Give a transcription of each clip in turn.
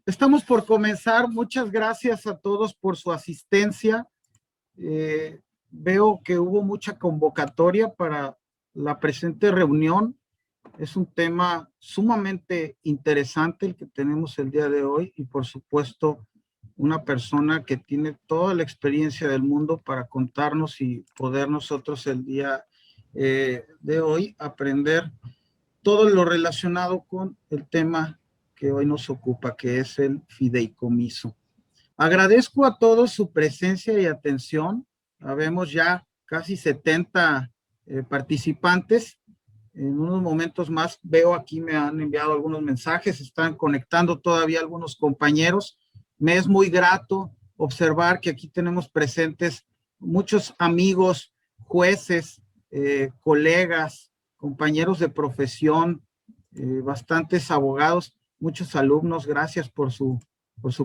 Estamos por comenzar. Muchas gracias a todos por su asistencia. Veo que hubo mucha convocatoria para la presente reunión. Es un tema sumamente interesante el que tenemos el día de hoy y por supuesto una persona que tiene toda la experiencia del mundo para contarnos y poder nosotros el día de hoy aprender todo lo relacionado con el tema que hoy nos ocupa, que es el fideicomiso. Agradezco a todos su presencia y atención. Habemos ya casi 70 participantes. En unos momentos más veo aquí me han enviado algunos mensajes, están conectando todavía algunos compañeros. Me es muy grato observar que aquí tenemos presentes muchos amigos, jueces, colegas, compañeros de profesión, bastantes abogados, muchos alumnos. Gracias por su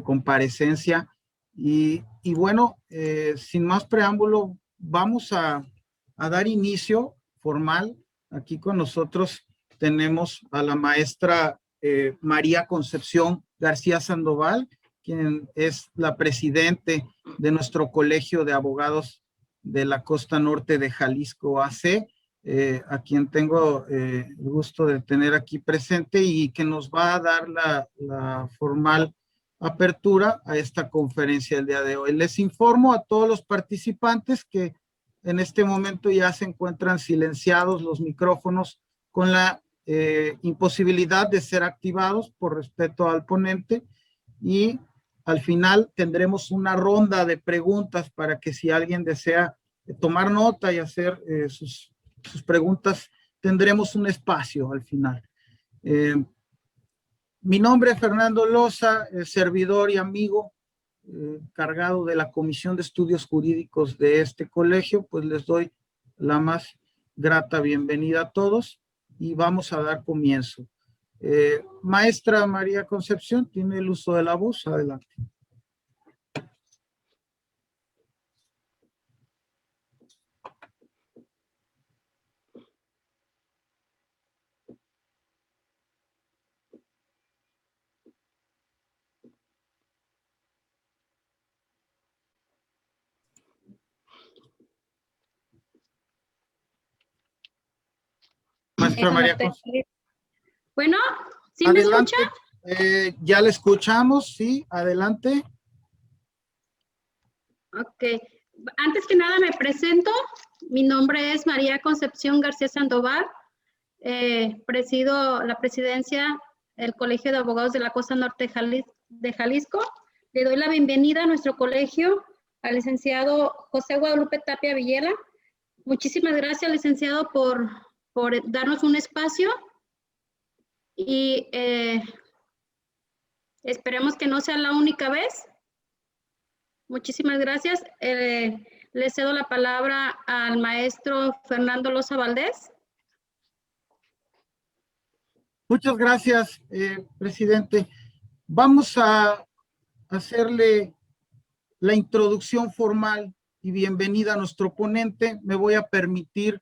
comparecencia. Y bueno, sin más preámbulo, vamos a dar inicio formal. Aquí con nosotros tenemos a la maestra María Concepción García Sandoval, quien es la presidente de nuestro Colegio de Abogados de la Costa Norte de Jalisco AC, a quien tengo el gusto de tener aquí presente y que nos va a dar la formal apertura a esta conferencia el día de hoy. Les informo a todos los participantes que en este momento ya se encuentran silenciados los micrófonos con la imposibilidad de ser activados por respeto al ponente, y al final tendremos una ronda de preguntas para que si alguien desea tomar nota y hacer sus preguntas, tendremos un espacio al final. Mi nombre es Fernando Loza, servidor y amigo, encargado de la Comisión de Estudios Jurídicos de este colegio. Pues les doy la más grata bienvenida a todos y vamos a dar comienzo. Maestra María Concepción, tiene el uso de la voz. Adelante. Maestra María Concepción. Bueno, ¿sí me escucha? Ya le escuchamos, sí, adelante. Ok. Antes que nada me presento. Mi nombre es María Concepción García Sandoval. Presido la presidencia del Colegio de Abogados de la Costa Norte de Jalisco. Le doy la bienvenida a nuestro colegio al licenciado José Guadalupe Tapia Villela. Muchísimas gracias, licenciado, por darnos un espacio y esperemos que no sea la única vez. Muchísimas gracias. Le cedo la palabra al maestro Fernando Loza Valdés. Muchas gracias, presidente. Vamos a hacerle la introducción formal y bienvenida a nuestro ponente. Me voy a permitir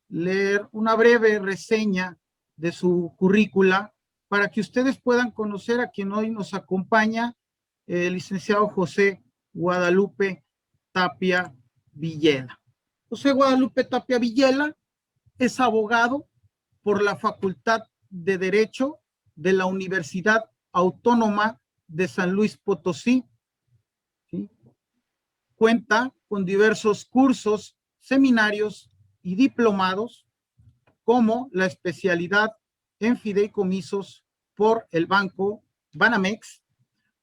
leer una breve reseña de su currícula para que ustedes puedan conocer a quien hoy nos acompaña, el licenciado José Guadalupe Tapia Villela. José Guadalupe Tapia Villela es abogado por la Facultad de Derecho de la Universidad Autónoma de San Luis Potosí. ¿Sí? Cuenta con diversos cursos, seminarios y diplomados, como la especialidad en fideicomisos por el Banco Banamex,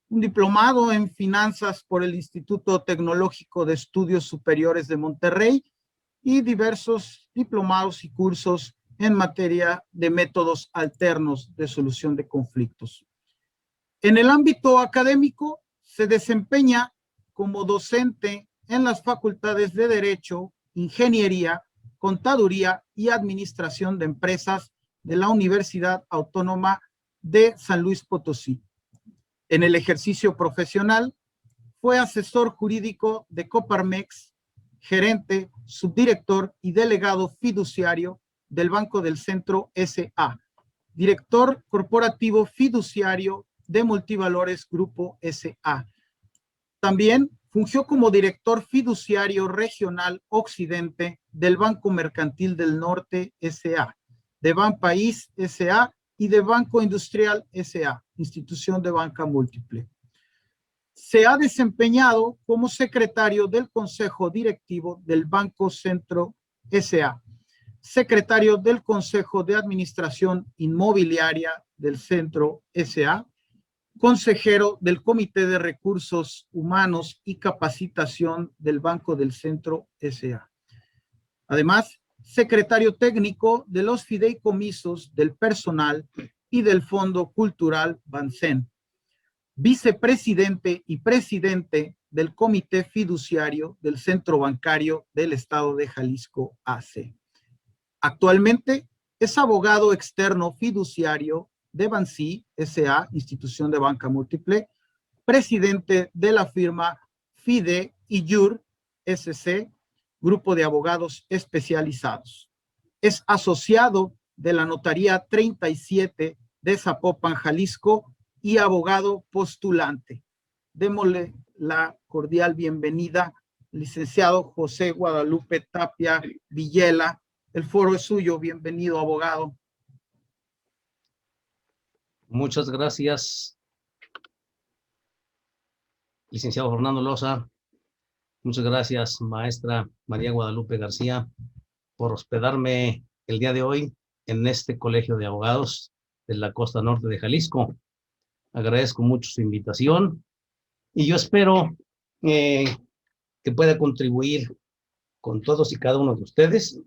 un diplomado en finanzas por el Instituto Tecnológico de Estudios Superiores de Monterrey y diversos diplomados y cursos en materia de métodos alternos de solución de conflictos. En el ámbito académico se desempeña como docente en las facultades de Derecho, Ingeniería, Contaduría y Administración de Empresas de la Universidad Autónoma de San Luis Potosí. En el ejercicio profesional fue asesor jurídico de Coparmex, gerente, subdirector y delegado fiduciario del Banco del Centro S.A., director corporativo fiduciario de Multivalores Grupo S.A. También fungió como director fiduciario regional occidente del Banco Mercantil del Norte S.A., de Banpaís S.A. y de Banco Industrial S.A., institución de banca múltiple. Se ha desempeñado como secretario del Consejo Directivo del Banco Centro S.A., secretario del Consejo de Administración Inmobiliaria del Centro S.A., consejero del Comité de Recursos Humanos y Capacitación del Banco del Centro S.A. Además, secretario técnico de los fideicomisos del personal y del Fondo Cultural Bansen, vicepresidente y presidente del Comité Fiduciario del Centro Bancario del Estado de Jalisco AC. Actualmente es abogado externo fiduciario de Bansi S.A., institución de banca múltiple, presidente de la firma FIDE y YUR SC, grupo de abogados especializados. Es asociado de la Notaría 37 de Zapopan, Jalisco, y abogado postulante. Démosle la cordial bienvenida, licenciado José Guadalupe Tapia Villela. El foro es suyo. Bienvenido, abogado. Muchas gracias, licenciado Fernando Loza. Muchas gracias, maestra María Guadalupe García, por hospedarme el día de hoy en este colegio de abogados de la costa norte de Jalisco. Agradezco mucho su invitación y yo espero que pueda contribuir con todos y cada uno de ustedes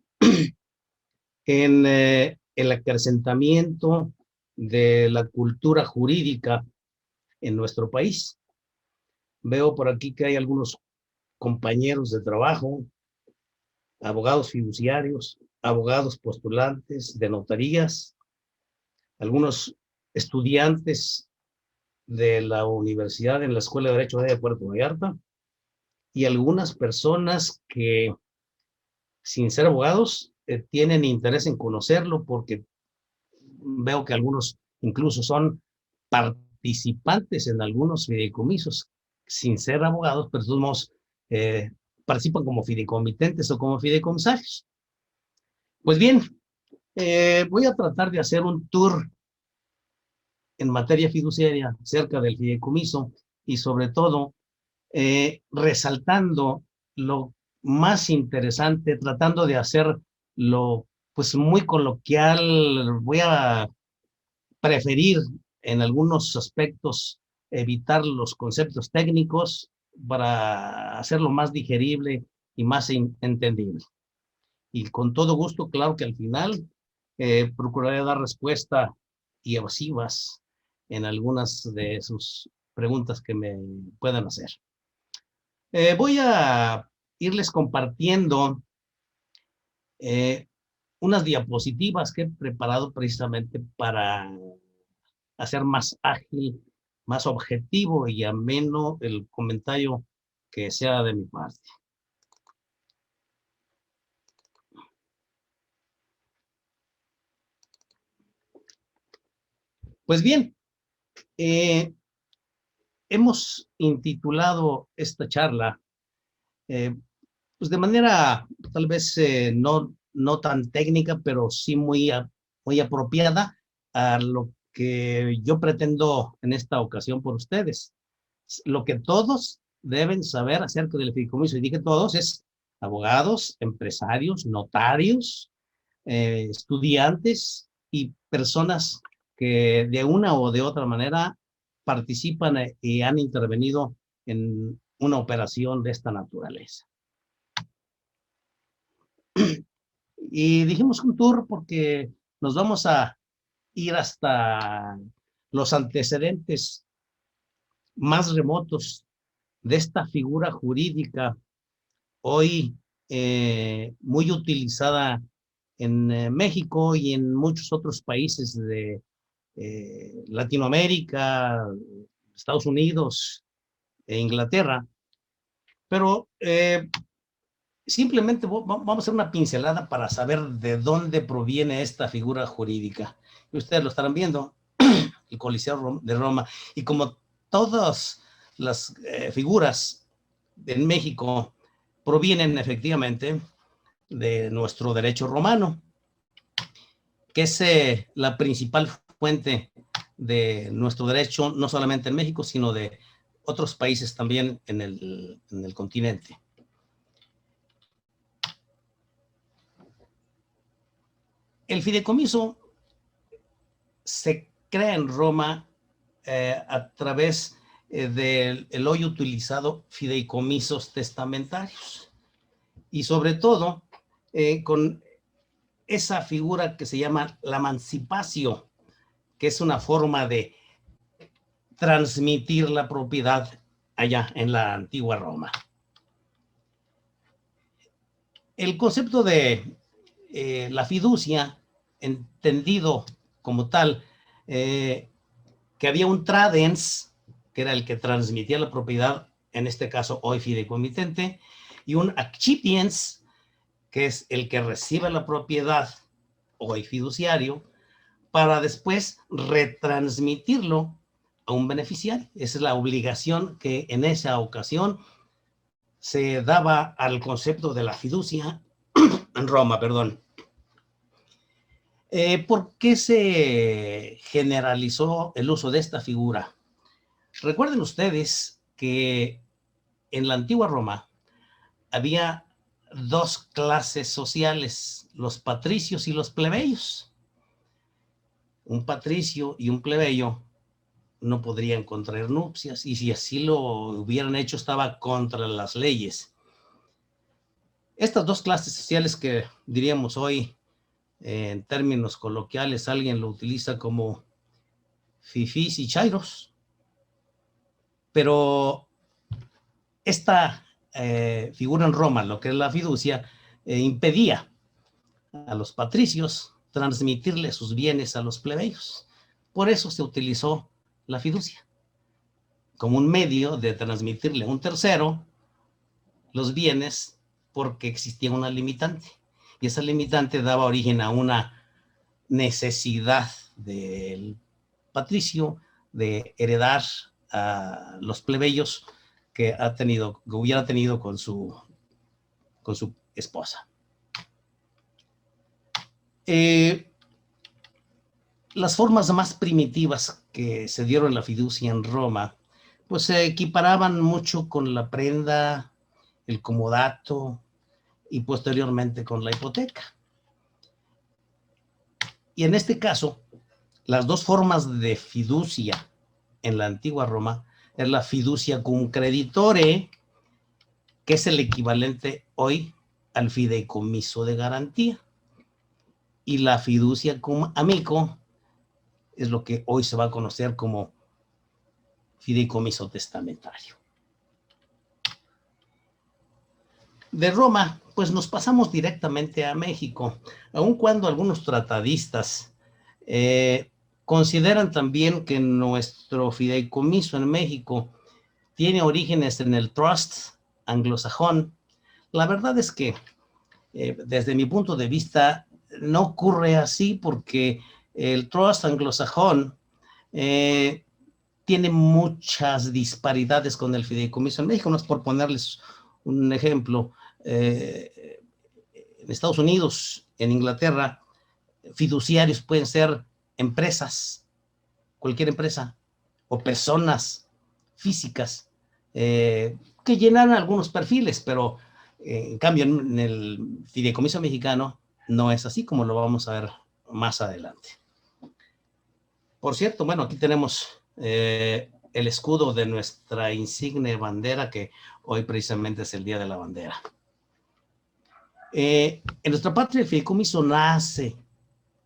en el acrecentamiento de la cultura jurídica en nuestro país. Veo por aquí que hay algunos compañeros de trabajo, abogados fiduciarios, abogados postulantes de notarías, algunos estudiantes de la universidad en la Escuela de Derecho de Puerto Vallarta y algunas personas que, sin ser abogados, tienen interés en conocerlo porque veo que algunos incluso son participantes en algunos fideicomisos sin ser abogados, pero de todos modos participan como fideicomitentes o como fideicomisarios. Pues bien, voy a tratar de hacer un tour en materia fiduciaria cerca del fideicomiso y sobre todo resaltando lo más interesante, tratando de hacerlo pues muy coloquial. Voy a preferir en algunos aspectos evitar los conceptos técnicos para hacerlo más digerible y más entendible. Y con todo gusto, claro que al final procuraré dar respuesta y evasivas en algunas de sus preguntas que me puedan hacer. Voy a irles compartiendo unas diapositivas que he preparado precisamente para hacer más ágil, más objetivo y ameno el comentario que sea de mi parte. Pues bien, hemos intitulado esta charla pues de manera tal vez no tan técnica, pero sí muy apropiada a lo que yo pretendo en esta ocasión por ustedes. Lo que todos deben saber acerca del fideicomiso, y dije todos, es abogados, empresarios, notarios, estudiantes y personas que de una o de otra manera participan y han intervenido en una operación de esta naturaleza. Y dijimos un tour porque nos vamos a ir hasta los antecedentes más remotos de esta figura jurídica hoy muy utilizada en México y en muchos otros países de Latinoamérica, Estados Unidos e Inglaterra. Pero simplemente vamos a hacer una pincelada para saber de dónde proviene esta figura jurídica. Y ustedes lo estarán viendo. el Coliseo de Roma, y como todas las figuras en México provienen efectivamente de nuestro derecho romano, que es la principal fuente de nuestro derecho, no solamente en México, sino de otros países también en el continente. El fideicomiso se crea en Roma a través del hoy utilizado fideicomisos testamentarios, y sobre todo con esa figura que se llama la mancipatio, que es una forma de transmitir la propiedad allá en la antigua Roma. El concepto de la fiducia, entendido como tal, que había un tradens, que era el que transmitía la propiedad, en este caso hoy fideicomitente, y un accipiens, que es el que recibe la propiedad, hoy fiduciario, para después retransmitirlo a un beneficiario. Esa es la obligación que en esa ocasión se daba al concepto de la fiducia en Roma, perdón. ¿Por qué se generalizó el uso de esta figura? Recuerden ustedes que en la antigua Roma había dos clases sociales, los patricios y los plebeyos. Un patricio y un plebeyo no podrían contraer nupcias, y si así lo hubieran hecho estaba contra las leyes. Estas dos clases sociales, que diríamos hoy en términos coloquiales alguien lo utiliza como fifís y chairos, pero esta figura en Roma, lo que es la fiducia, impedía a los patricios transmitirle sus bienes a los plebeyos. Por eso se utilizó la fiducia como un medio de transmitirle a un tercero los bienes, porque existía una limitante, y esa limitante daba origen a una necesidad del patricio de heredar a los plebeyos que hubiera tenido con su esposa. Las formas más primitivas que se dieron la fiducia en Roma, pues se equiparaban mucho con la prenda, el comodato y posteriormente con la hipoteca. Y en este caso, las dos formas de fiducia en la antigua Roma es la fiducia cum creditore, que es el equivalente hoy al fideicomiso de garantía, y la fiducia cum amico es lo que hoy se va a conocer como fideicomiso testamentario. De Roma, pues nos pasamos directamente a México, aun cuando algunos tratadistas consideran también que nuestro fideicomiso en México tiene orígenes en el trust anglosajón. La verdad es que desde mi punto de vista no ocurre así, porque el trust anglosajón tiene muchas disparidades con el fideicomiso en México. No es por ponerles un ejemplo. En Estados Unidos, en Inglaterra, fiduciarios pueden ser empresas, cualquier empresa, o personas físicas que llenan algunos perfiles, pero en cambio en el fideicomiso mexicano no es así, como lo vamos a ver más adelante. Por cierto, bueno, aquí tenemos el escudo de nuestra insigne bandera, que hoy precisamente es el Día de la Bandera. En nuestra patria el fideicomiso nace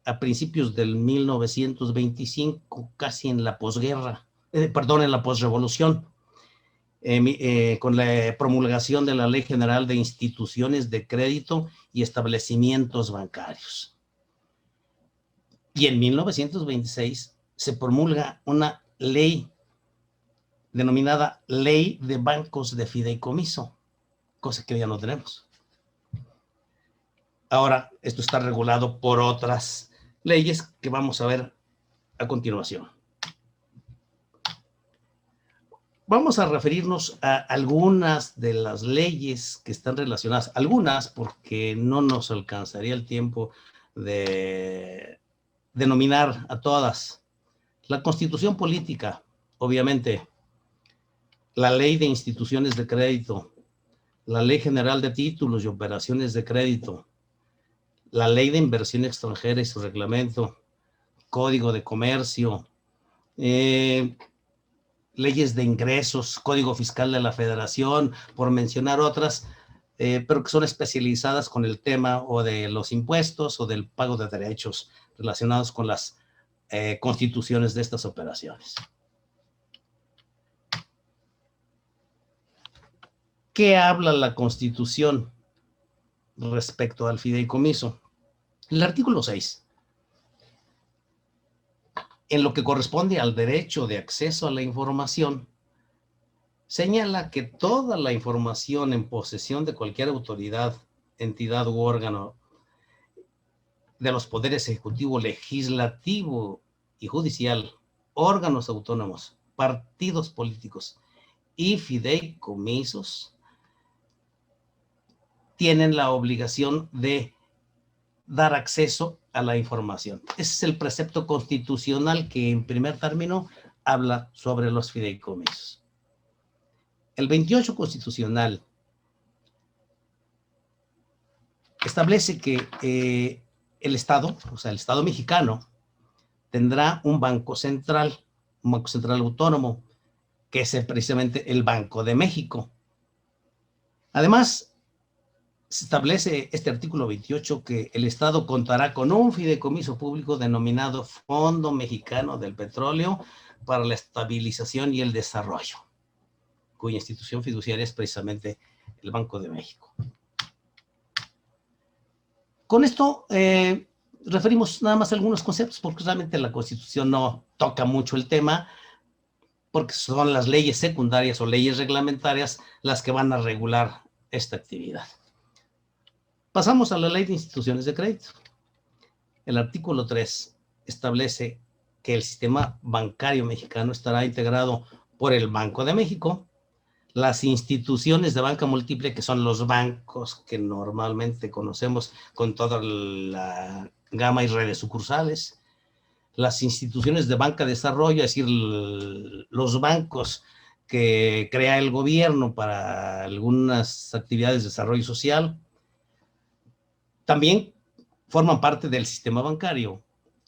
a principios del 1925, casi en la posguerra, en la posrevolución, con la promulgación de la Ley General de Instituciones de Crédito y Establecimientos Bancarios. Y en 1926 se promulga una ley denominada Ley de Bancos de Fideicomiso, cosa que ya no tenemos. Ahora, esto está regulado por otras leyes que vamos a ver a continuación. Vamos a referirnos a algunas de las leyes que están relacionadas, algunas porque no nos alcanzaría el tiempo de denominar a todas. La Constitución Política, obviamente, la Ley de Instituciones de Crédito, la Ley General de Títulos y Operaciones de Crédito, la Ley de Inversión Extranjera y su reglamento, Código de Comercio, leyes de ingresos, Código Fiscal de la Federación, por mencionar otras, pero que son especializadas con el tema o de los impuestos o del pago de derechos relacionados con las constituciones de estas operaciones. ¿Qué habla la Constitución respecto al fideicomiso? El artículo 6, en lo que corresponde al derecho de acceso a la información, señala que toda la información en posesión de cualquier autoridad, entidad u órgano de los poderes ejecutivo, legislativo y judicial, órganos autónomos, partidos políticos y fideicomisos, tienen la obligación de dar acceso a la información. Ese es el precepto constitucional que en primer término habla sobre los fideicomisos. El 28 constitucional establece que el Estado, o sea, el Estado mexicano, tendrá un banco central autónomo, que es precisamente el Banco de México. Además, se establece este artículo 28 que el Estado contará con un fideicomiso público denominado Fondo Mexicano del Petróleo para la Estabilización y el Desarrollo, cuya institución fiduciaria es precisamente el Banco de México. Con esto referimos nada más a algunos conceptos, porque realmente la Constitución no toca mucho el tema, porque son las leyes secundarias o leyes reglamentarias las que van a regular esta actividad. Pasamos a la Ley de Instituciones de Crédito. El artículo 3 establece que el sistema bancario mexicano estará integrado por el Banco de México, las instituciones de banca múltiple, que son los bancos que normalmente conocemos con toda la gama y redes sucursales, las instituciones de banca de desarrollo, es decir, los bancos que crea el gobierno para algunas actividades de desarrollo social. También forman parte del sistema bancario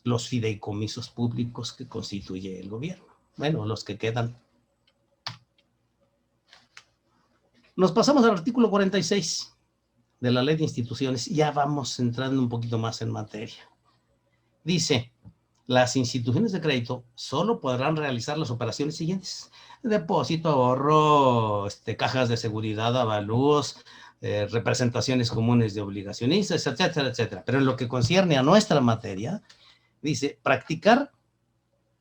los fideicomisos públicos que constituye el gobierno. Bueno, los que quedan. Nos pasamos al artículo 46 de la Ley de Instituciones. Ya vamos entrando un poquito más en materia. Dice, las instituciones de crédito solo podrán realizar las operaciones siguientes: depósito, ahorro, cajas de seguridad, avalúos, representaciones comunes de obligacionistas, etcétera, etcétera. Pero en lo que concierne a nuestra materia, dice, practicar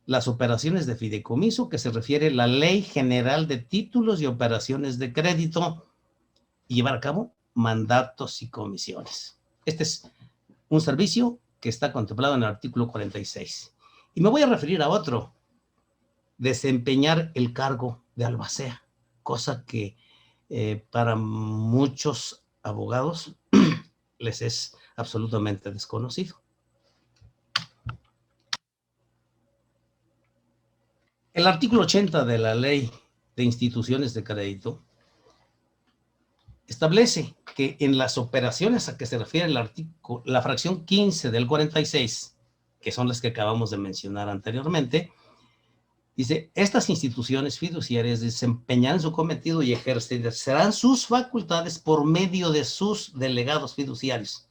las operaciones de fideicomiso, que se refiere a la Ley General de Títulos y Operaciones de Crédito, y llevar a cabo mandatos y comisiones. Este es un servicio que está contemplado en el artículo 46. Y me voy a referir a otro: desempeñar el cargo de albacea, cosa que para muchos abogados les es absolutamente desconocido. El artículo 80 de la Ley de Instituciones de Crédito establece que en las operaciones a que se refiere la fracción 15 del 46, que son las que acabamos de mencionar anteriormente, dice, estas instituciones fiduciarias desempeñarán su cometido y ejercerán sus facultades por medio de sus delegados fiduciarios.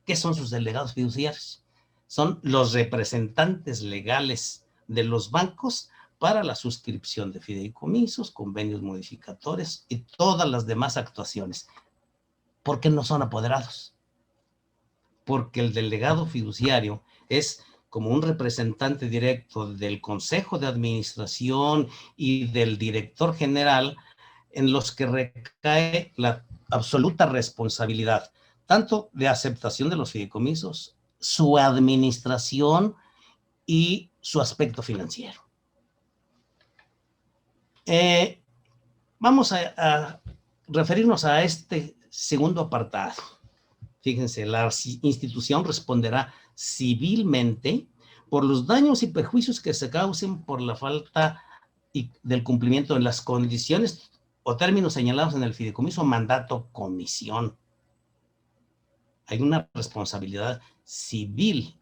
¿Qué son sus delegados fiduciarios? Son los representantes legales de los bancos para la suscripción de fideicomisos, convenios modificadores y todas las demás actuaciones. ¿Por qué no son apoderados? Porque el delegado fiduciario es como un representante directo del Consejo de Administración y del director general, en los que recae la absoluta responsabilidad, tanto de aceptación de los fideicomisos, su administración y su aspecto financiero. Vamos a referirnos a este segundo apartado. Fíjense, la institución responderá civilmente por los daños y perjuicios que se causen por la falta del cumplimiento de las condiciones o términos señalados en el fideicomiso, mandato, comisión. Hay una responsabilidad civil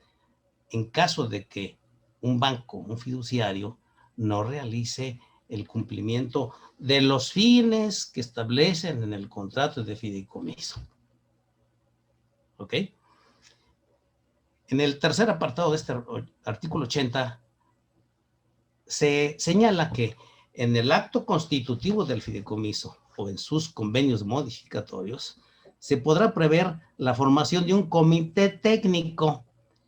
en caso de que un banco, un fiduciario, no realice el cumplimiento de los fines que establecen en el contrato de fideicomiso. ¿Ok? En el tercer apartado de este artículo 80 se señala que en el acto constitutivo del fideicomiso o en sus convenios modificatorios se podrá prever la formación de un comité técnico,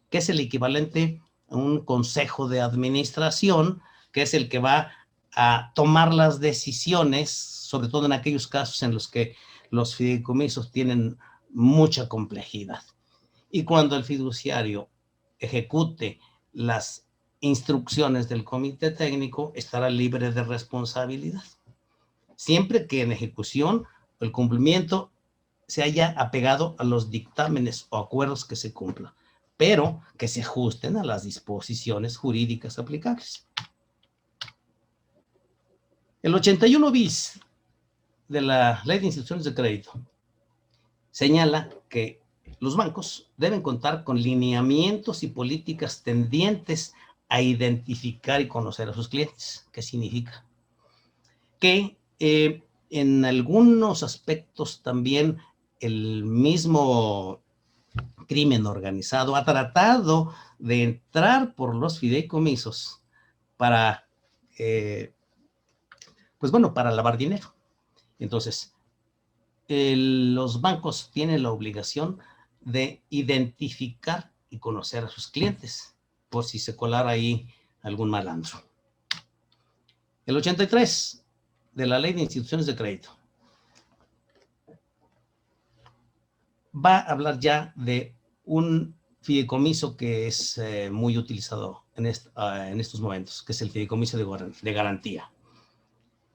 que es el equivalente a un consejo de administración, que es el que va a tomar las decisiones, sobre todo en aquellos casos en los que los fideicomisos tienen mucha complejidad. Y cuando el fiduciario ejecute las instrucciones del comité técnico, estará libre de responsabilidad, siempre que en ejecución el cumplimiento se haya apegado a los dictámenes o acuerdos que se cumplan, pero que se ajusten a las disposiciones jurídicas aplicables. El 81 bis de la Ley de Instituciones de Crédito señala que los bancos deben contar con lineamientos y políticas tendientes a identificar y conocer a sus clientes. ¿Qué significa? Que en algunos aspectos también el mismo crimen organizado ha tratado de entrar por los fideicomisos para, pues bueno, para lavar dinero. Entonces, los bancos tienen la obligación de identificar y conocer a sus clientes, por si se colara ahí algún malandro. El 83 de la Ley de Instituciones de Crédito va a hablar ya de un fideicomiso que es muy utilizado en estos momentos, que es el fideicomiso de garantía,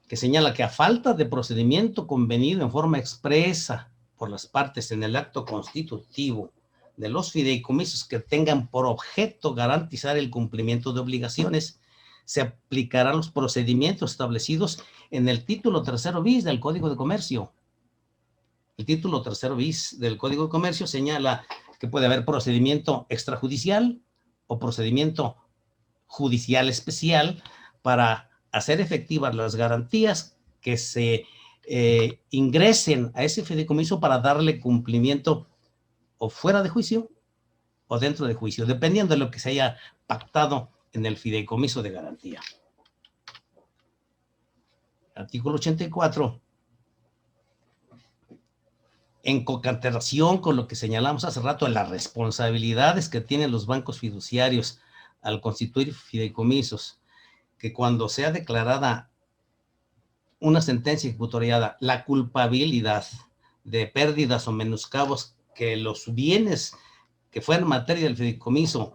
que señala que a falta de procedimiento convenido en forma expresa por las partes en el acto constitutivo de los fideicomisos que tengan por objeto garantizar el cumplimiento de obligaciones, se aplicarán los procedimientos establecidos en el título 3 bis del Código de Comercio. El título 3 bis del Código de Comercio señala que puede haber procedimiento extrajudicial o procedimiento judicial especial para hacer efectivas las garantías que se ingresen a ese fideicomiso para darle cumplimiento o fuera de juicio o dentro de juicio, dependiendo de lo que se haya pactado en el fideicomiso de garantía. Artículo 84. En concatenación con lo que señalamos hace rato, en las responsabilidades que tienen los bancos fiduciarios al constituir fideicomisos, que cuando sea declarada una sentencia ejecutoriada la culpabilidad de pérdidas o menoscabos que los bienes que fueran materia del fideicomiso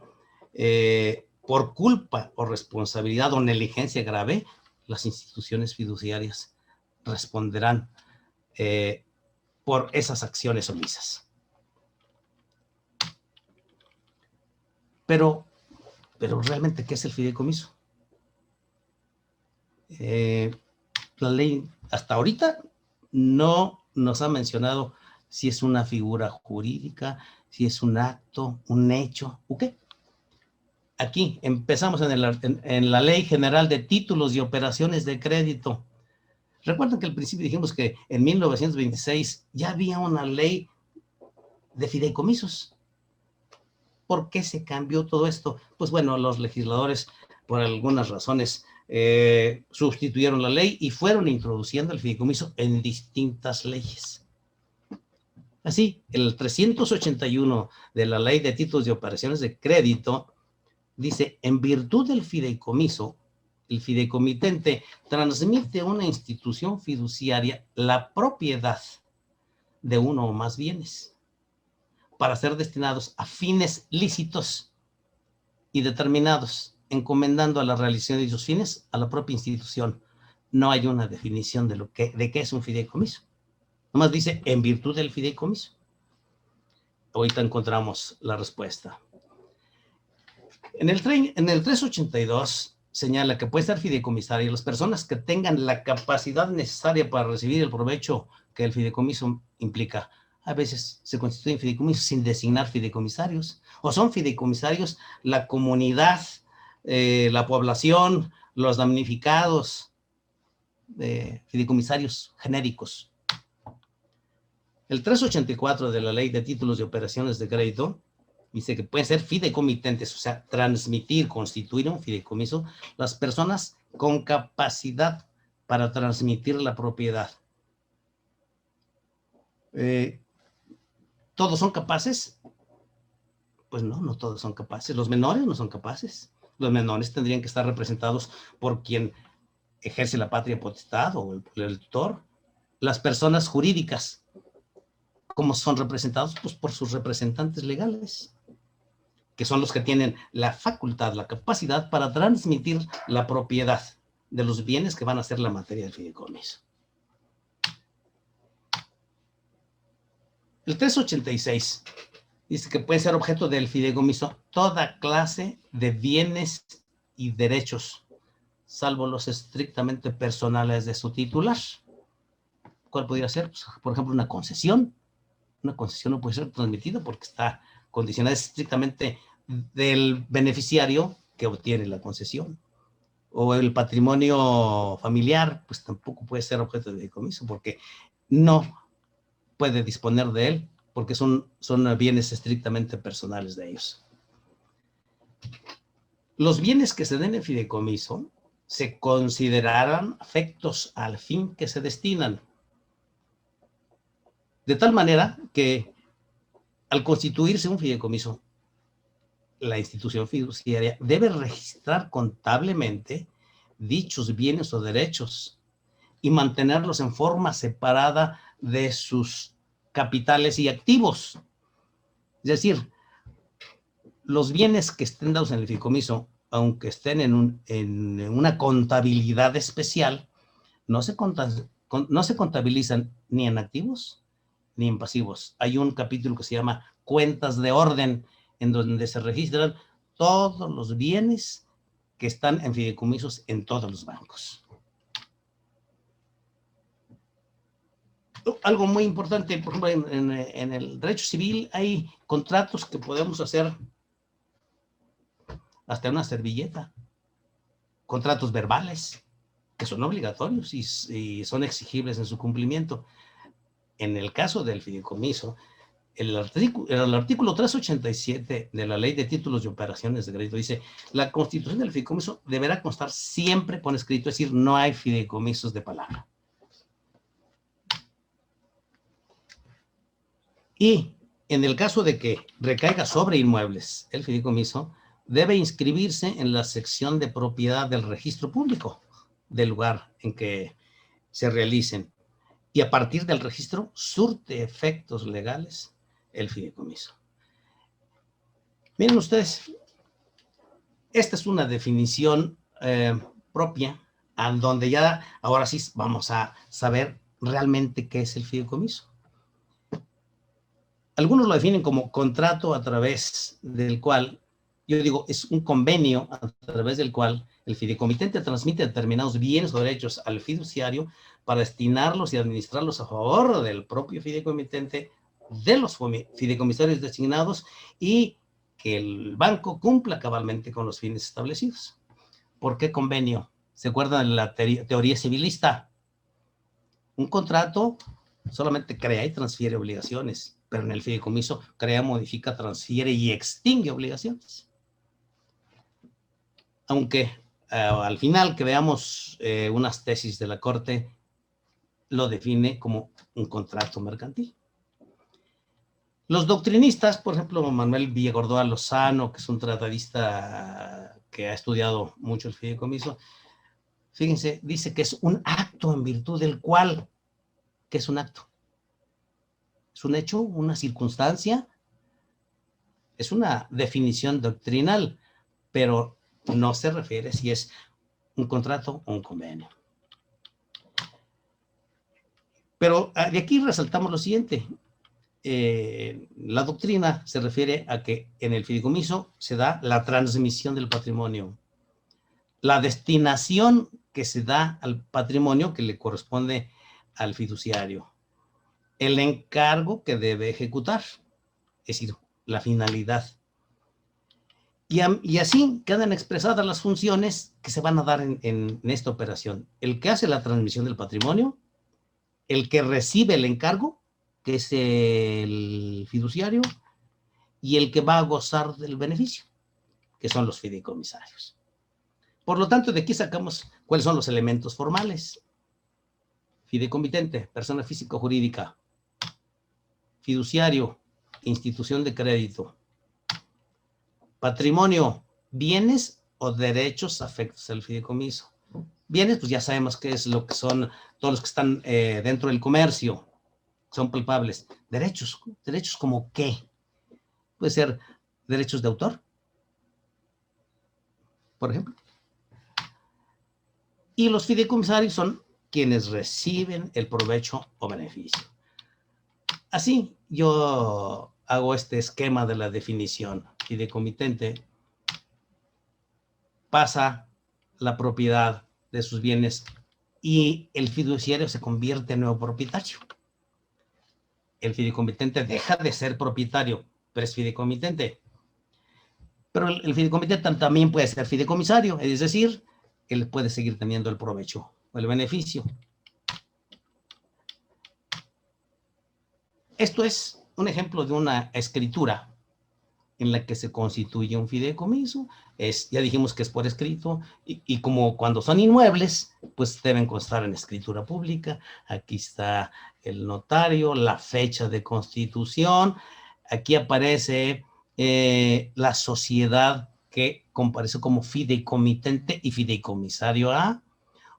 por culpa o responsabilidad o negligencia grave, las instituciones fiduciarias responderán por esas acciones omisas. Pero realmente, ¿qué es el fideicomiso? La ley hasta ahorita no nos ha mencionado si es una figura jurídica, si es un acto, un hecho, ¿o qué? Aquí empezamos en la Ley General de Títulos y Operaciones de Crédito. Recuerden que al principio dijimos que en 1926 ya había una ley de fideicomisos. ¿Por qué se cambió todo esto? Pues bueno, los legisladores, por algunas razones, sustituyeron la ley y fueron introduciendo el fideicomiso en distintas leyes. Así, el 381 de la Ley de Títulos y Operaciones de Crédito dice: en virtud del fideicomiso, el fideicomitente transmite a una institución fiduciaria la propiedad de uno o más bienes para ser destinados a fines lícitos y determinados, encomendando a la realización de dichos fines a la propia institución no hay una definición de qué es un fideicomiso. Nomás dice en virtud del fideicomiso. Ahorita encontramos la respuesta. En el 382 señala que puede ser fideicomisario las personas que tengan la capacidad necesaria para recibir el provecho que el fideicomiso implica. A veces se constituyen fideicomisos sin designar fideicomisarios, o son fideicomisarios la comunidad, la población, los damnificados, fideicomisarios genéricos. El 384 de la Ley de Títulos y Operaciones de Crédito dice que pueden ser fideicomitentes, o sea, transmitir, constituir un fideicomiso, las personas con capacidad para transmitir la propiedad. ¿Todos son capaces? Pues no, no todos son capaces. Los menores no son capaces. Los menores tendrían que estar representados por quien ejerce la patria potestad o el tutor. Las personas jurídicas, ¿cómo son representados? Pues por sus representantes legales, que son los que tienen la facultad, la capacidad para transmitir la propiedad de los bienes que van a ser la materia del fideicomiso. El 386 dice que puede ser objeto del fideicomiso toda clase de bienes y derechos, salvo los estrictamente personales de su titular. ¿Cuál podría ser? Pues, por ejemplo, una concesión. Una concesión no puede ser transmitida porque está condicionada estrictamente del beneficiario que obtiene la concesión. O el patrimonio familiar, pues tampoco puede ser objeto de fideicomiso porque no puede disponer de él, porque son bienes estrictamente personales de ellos. Los bienes que se den en fideicomiso se considerarán afectos al fin que se destinan, de tal manera que al constituirse un fideicomiso, la institución fiduciaria debe registrar contablemente dichos bienes o derechos y mantenerlos en forma separada de sus capitales y activos. Es decir, los bienes que estén dados en el fideicomiso, aunque estén en una contabilidad especial, no se contabilizan ni en activos ni en pasivos. Hay un capítulo que se llama Cuentas de Orden, en donde se registran todos los bienes que están en fideicomisos en todos los bancos. Algo muy importante, por ejemplo, en el derecho civil hay contratos que podemos hacer hasta en una servilleta, contratos verbales que son obligatorios y son exigibles en su cumplimiento. En el caso del fideicomiso, el artículo 387 de la Ley de Títulos y Operaciones de Crédito dice: la constitución del fideicomiso deberá constar siempre con escrito, es decir, no hay fideicomisos de palabra. Y en el caso de que recaiga sobre inmuebles, el fideicomiso debe inscribirse en la sección de propiedad del registro público del lugar en que se realicen. Y a partir del registro surte efectos legales el fideicomiso. Miren ustedes, esta es una definición propia, a donde ya ahora sí vamos a saber realmente qué es el fideicomiso. Algunos lo definen como contrato a través del cual, yo digo, es un convenio a través del cual el fideicomitente transmite determinados bienes o derechos al fiduciario para destinarlos y administrarlos a favor del propio fideicomitente, de los fideicomisarios designados, y que el banco cumpla cabalmente con los fines establecidos. ¿Por qué convenio? ¿Se acuerdan de la teoría civilista? Un contrato solamente crea y transfiere obligaciones, pero en el fideicomiso crea, modifica, transfiere y extingue obligaciones. Aunque al final que veamos unas tesis de la Corte, lo define como un contrato mercantil. Los doctrinistas, por ejemplo, Manuel Villagordoa Lozano, que es un tratadista que ha estudiado mucho el fideicomiso, fíjense, dice que es un acto en virtud del cual, ¿qué es un acto? Es un hecho, una circunstancia, es una definición doctrinal, pero no se refiere si es un contrato o un convenio. Pero de aquí resaltamos lo siguiente. La doctrina se refiere a que en el fideicomiso se da la transmisión del patrimonio, la destinación que se da al patrimonio que le corresponde al fiduciario, el encargo que debe ejecutar, es decir, la finalidad. Y así quedan expresadas las funciones que se van a dar en esta operación. El que hace la transmisión del patrimonio, el que recibe el encargo, que es el fiduciario, y el que va a gozar del beneficio, que son los fideicomisarios. Por lo tanto, de aquí sacamos cuáles son los elementos formales. Fideicomitente, persona físico-jurídica. Fiduciario, institución de crédito. Patrimonio, bienes o derechos afectos al fideicomiso. Bienes, pues ya sabemos qué es lo que son todos los que están dentro del comercio, son palpables. Derechos, derechos como qué. Puede ser derechos de autor, por ejemplo. Y los fideicomisarios son quienes reciben el provecho o beneficio. Así yo hago este esquema de la definición. Fideicomitente pasa la propiedad de sus bienes y el fiduciario se convierte en nuevo propietario. El fideicomitente deja de ser propietario, pero es fideicomitente. Pero el fideicomitente también puede ser fideicomisario, es decir, él puede seguir teniendo el provecho o el beneficio. Esto es un ejemplo de una escritura en la que se constituye un fideicomiso. Ya dijimos que es por escrito, y como cuando son inmuebles, pues deben constar en escritura pública. Aquí está el notario, la fecha de constitución, aquí aparece la sociedad que comparece como fideicomitente y fideicomisario A,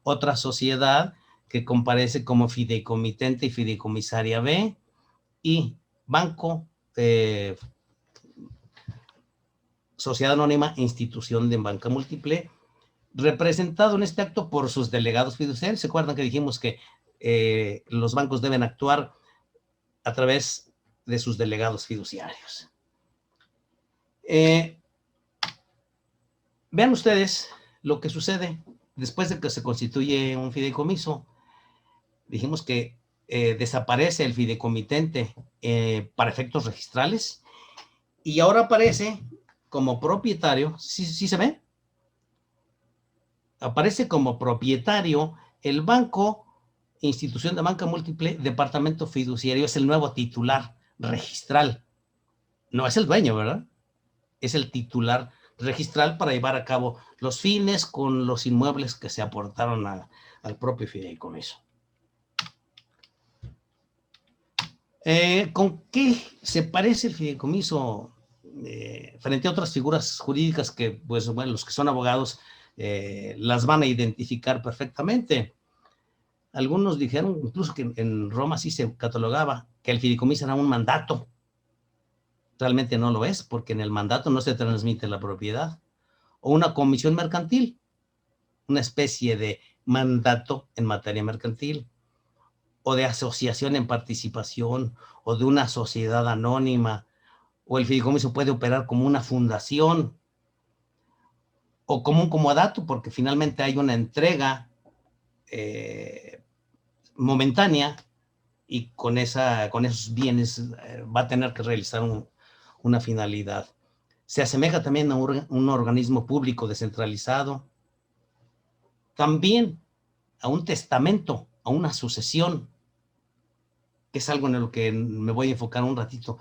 otra sociedad que comparece como fideicomitente y fideicomisaria B, y banco, sociedad anónima, institución de banca múltiple, representado en este acto por sus delegados fiduciarios. ¿Se acuerdan que dijimos que los bancos deben actuar a través de sus delegados fiduciarios? Vean ustedes lo que sucede después de que se constituye un fideicomiso. Dijimos que desaparece el fideicomitente para efectos registrales y ahora aparece como propietario. ¿Sí se ve? Aparece como propietario el banco, institución de banca múltiple, departamento fiduciario, es el nuevo titular registral. No es el dueño, ¿verdad? Es el titular registral para llevar a cabo los fines con los inmuebles que se aportaron al propio fideicomiso. ¿Con qué se parece el fideicomiso frente a otras figuras jurídicas que, pues, bueno, los que son abogados las van a identificar perfectamente? Algunos dijeron incluso que en Roma sí se catalogaba que el fideicomiso era un mandato. Realmente no lo es, porque en el mandato no se transmite la propiedad. O una comisión mercantil, una especie de mandato en materia mercantil, o de asociación en participación, o de una sociedad anónima, o el fideicomiso puede operar como una fundación, o como un comodato, porque finalmente hay una entrega momentánea, y con esos bienes va a tener que realizar una finalidad. Se asemeja también a un organismo público descentralizado, también a un testamento, a una sucesión, que es algo en lo que me voy a enfocar un ratito,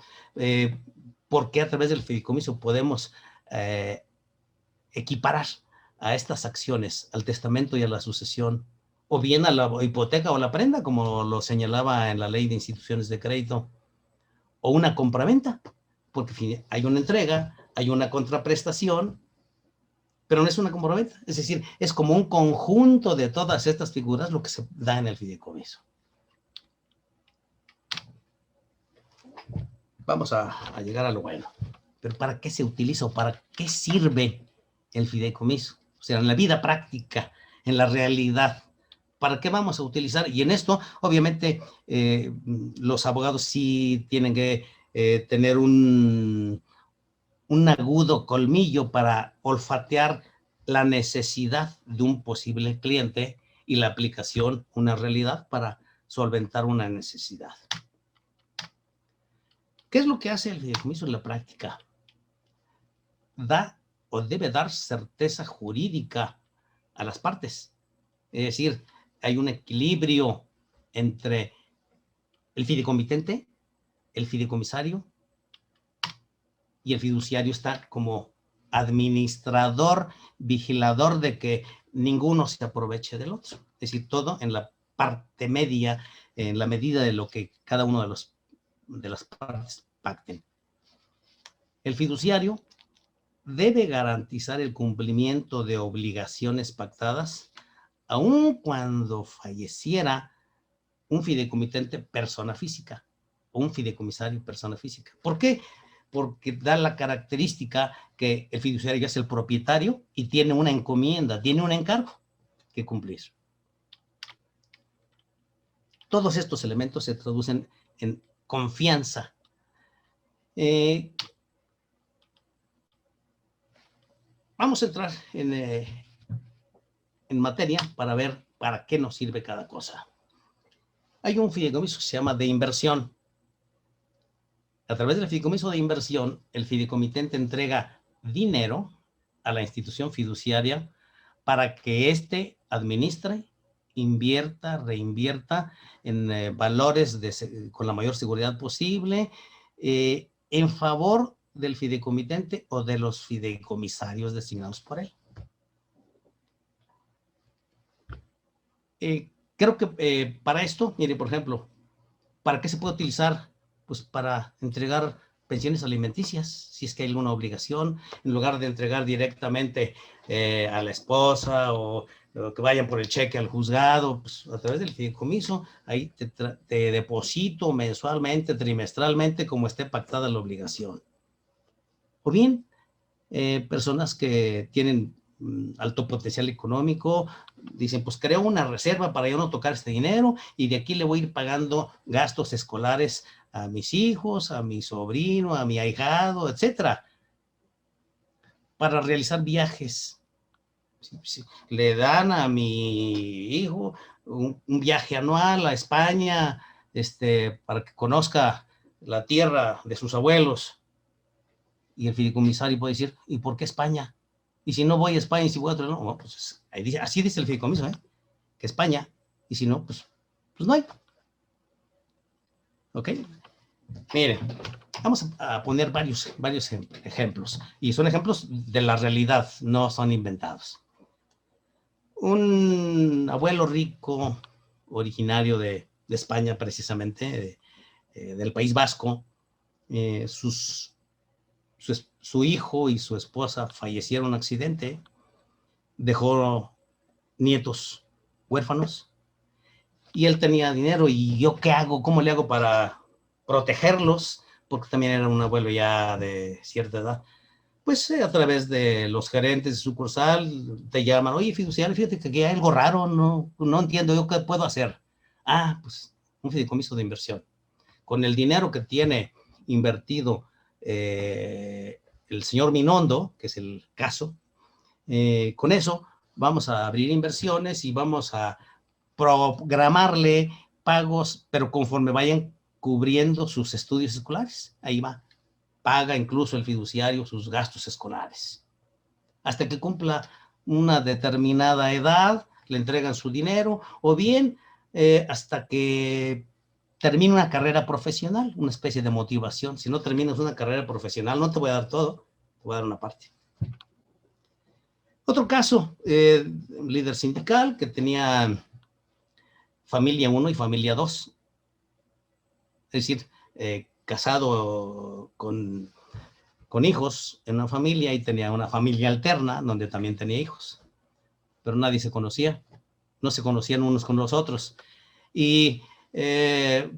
porque a través del fideicomiso podemos equiparar a estas acciones, al testamento y a la sucesión, o bien a la hipoteca o la prenda, como lo señalaba en la ley de instituciones de crédito, o una compraventa, porque hay una entrega, hay una contraprestación, pero no es una compraventa. Es decir, es como un conjunto de todas estas figuras lo que se da en el fideicomiso. Vamos a llegar a lo bueno. Pero ¿para qué se utiliza o para qué sirve el fideicomiso? O sea, en la vida práctica, en la realidad, ¿para qué vamos a utilizar? Y en esto, obviamente, los abogados sí tienen que tener un agudo colmillo para olfatear la necesidad de un posible cliente y la aplicación, una realidad para solventar una necesidad. ¿Qué es lo que hace el fideicomiso en la práctica? Da o debe dar certeza jurídica a las partes. Es decir, hay un equilibrio entre el fideicomitente, el fideicomisario y el fiduciario está como administrador, vigilador de que ninguno se aproveche del otro. Es decir, todo en la parte media, en la medida de lo que cada uno de las partes pacten. El fiduciario debe garantizar el cumplimiento de obligaciones pactadas, aun cuando falleciera un fideicomitente persona física o un fideicomisario persona física. ¿Por qué? Porque da la característica que el fiduciario es el propietario y tiene una encomienda, tiene un encargo que cumplir. Todos estos elementos se traducen en confianza. Vamos a entrar en materia para ver para qué nos sirve cada cosa. Hay un fideicomiso que se llama de inversión. A través del fideicomiso de inversión, el fideicomitente entrega dinero a la institución fiduciaria para que éste administre, invierta, reinvierta en valores con la mayor seguridad posible, en favor del fideicomitente o de los fideicomisarios designados por él. Creo que para esto, mire, por ejemplo, ¿para qué se puede utilizar? Pues para entregar pensiones alimenticias, si es que hay alguna obligación, en lugar de entregar directamente a la esposa o que vayan por el cheque al juzgado, pues a través del fideicomiso, ahí te deposito mensualmente, trimestralmente, como esté pactada la obligación. O bien, personas que tienen alto potencial económico, dicen, pues creo una reserva para yo no tocar este dinero y de aquí le voy a ir pagando gastos escolares a mis hijos, a mi sobrino, a mi ahijado, etcétera, para realizar viajes. Sí. Le dan a mi hijo un viaje anual a España, para que conozca la tierra de sus abuelos. Y el fideicomisario puede decir, ¿y por qué España? Y si no voy a España, y si voy a otro lado, no, pues ahí dice, así dice el fideicomiso, que España, y si no, pues no hay. ¿Ok? Miren, vamos a poner varios ejemplos, y son ejemplos de la realidad, no son inventados. Un abuelo rico, originario de España precisamente, del País Vasco, su hijo y su esposa fallecieron en un accidente, dejó nietos huérfanos y él tenía dinero. ¿Y yo qué hago? ¿Cómo le hago para protegerlos? Porque también era un abuelo ya de cierta edad. Pues a través de los gerentes de sucursal te llaman, oye, fiduciario, fíjate que aquí hay algo raro, no entiendo yo qué puedo hacer. Pues un fideicomiso de inversión. Con el dinero que tiene invertido el señor Minondo, que es el caso, con eso vamos a abrir inversiones y vamos a programarle pagos, pero conforme vayan cubriendo sus estudios escolares. Ahí va. Paga incluso el fiduciario sus gastos escolares. Hasta que cumpla una determinada edad, le entregan su dinero, o bien hasta que termine una carrera profesional, una especie de motivación. Si no terminas una carrera profesional, no te voy a dar todo, te voy a dar una parte. Otro caso, un líder sindical que tenía familia 1 y familia 2. Es decir, casado con hijos en una familia y tenía una familia alterna donde también tenía hijos. Pero nadie se conocía, no se conocían unos con los otros. Y él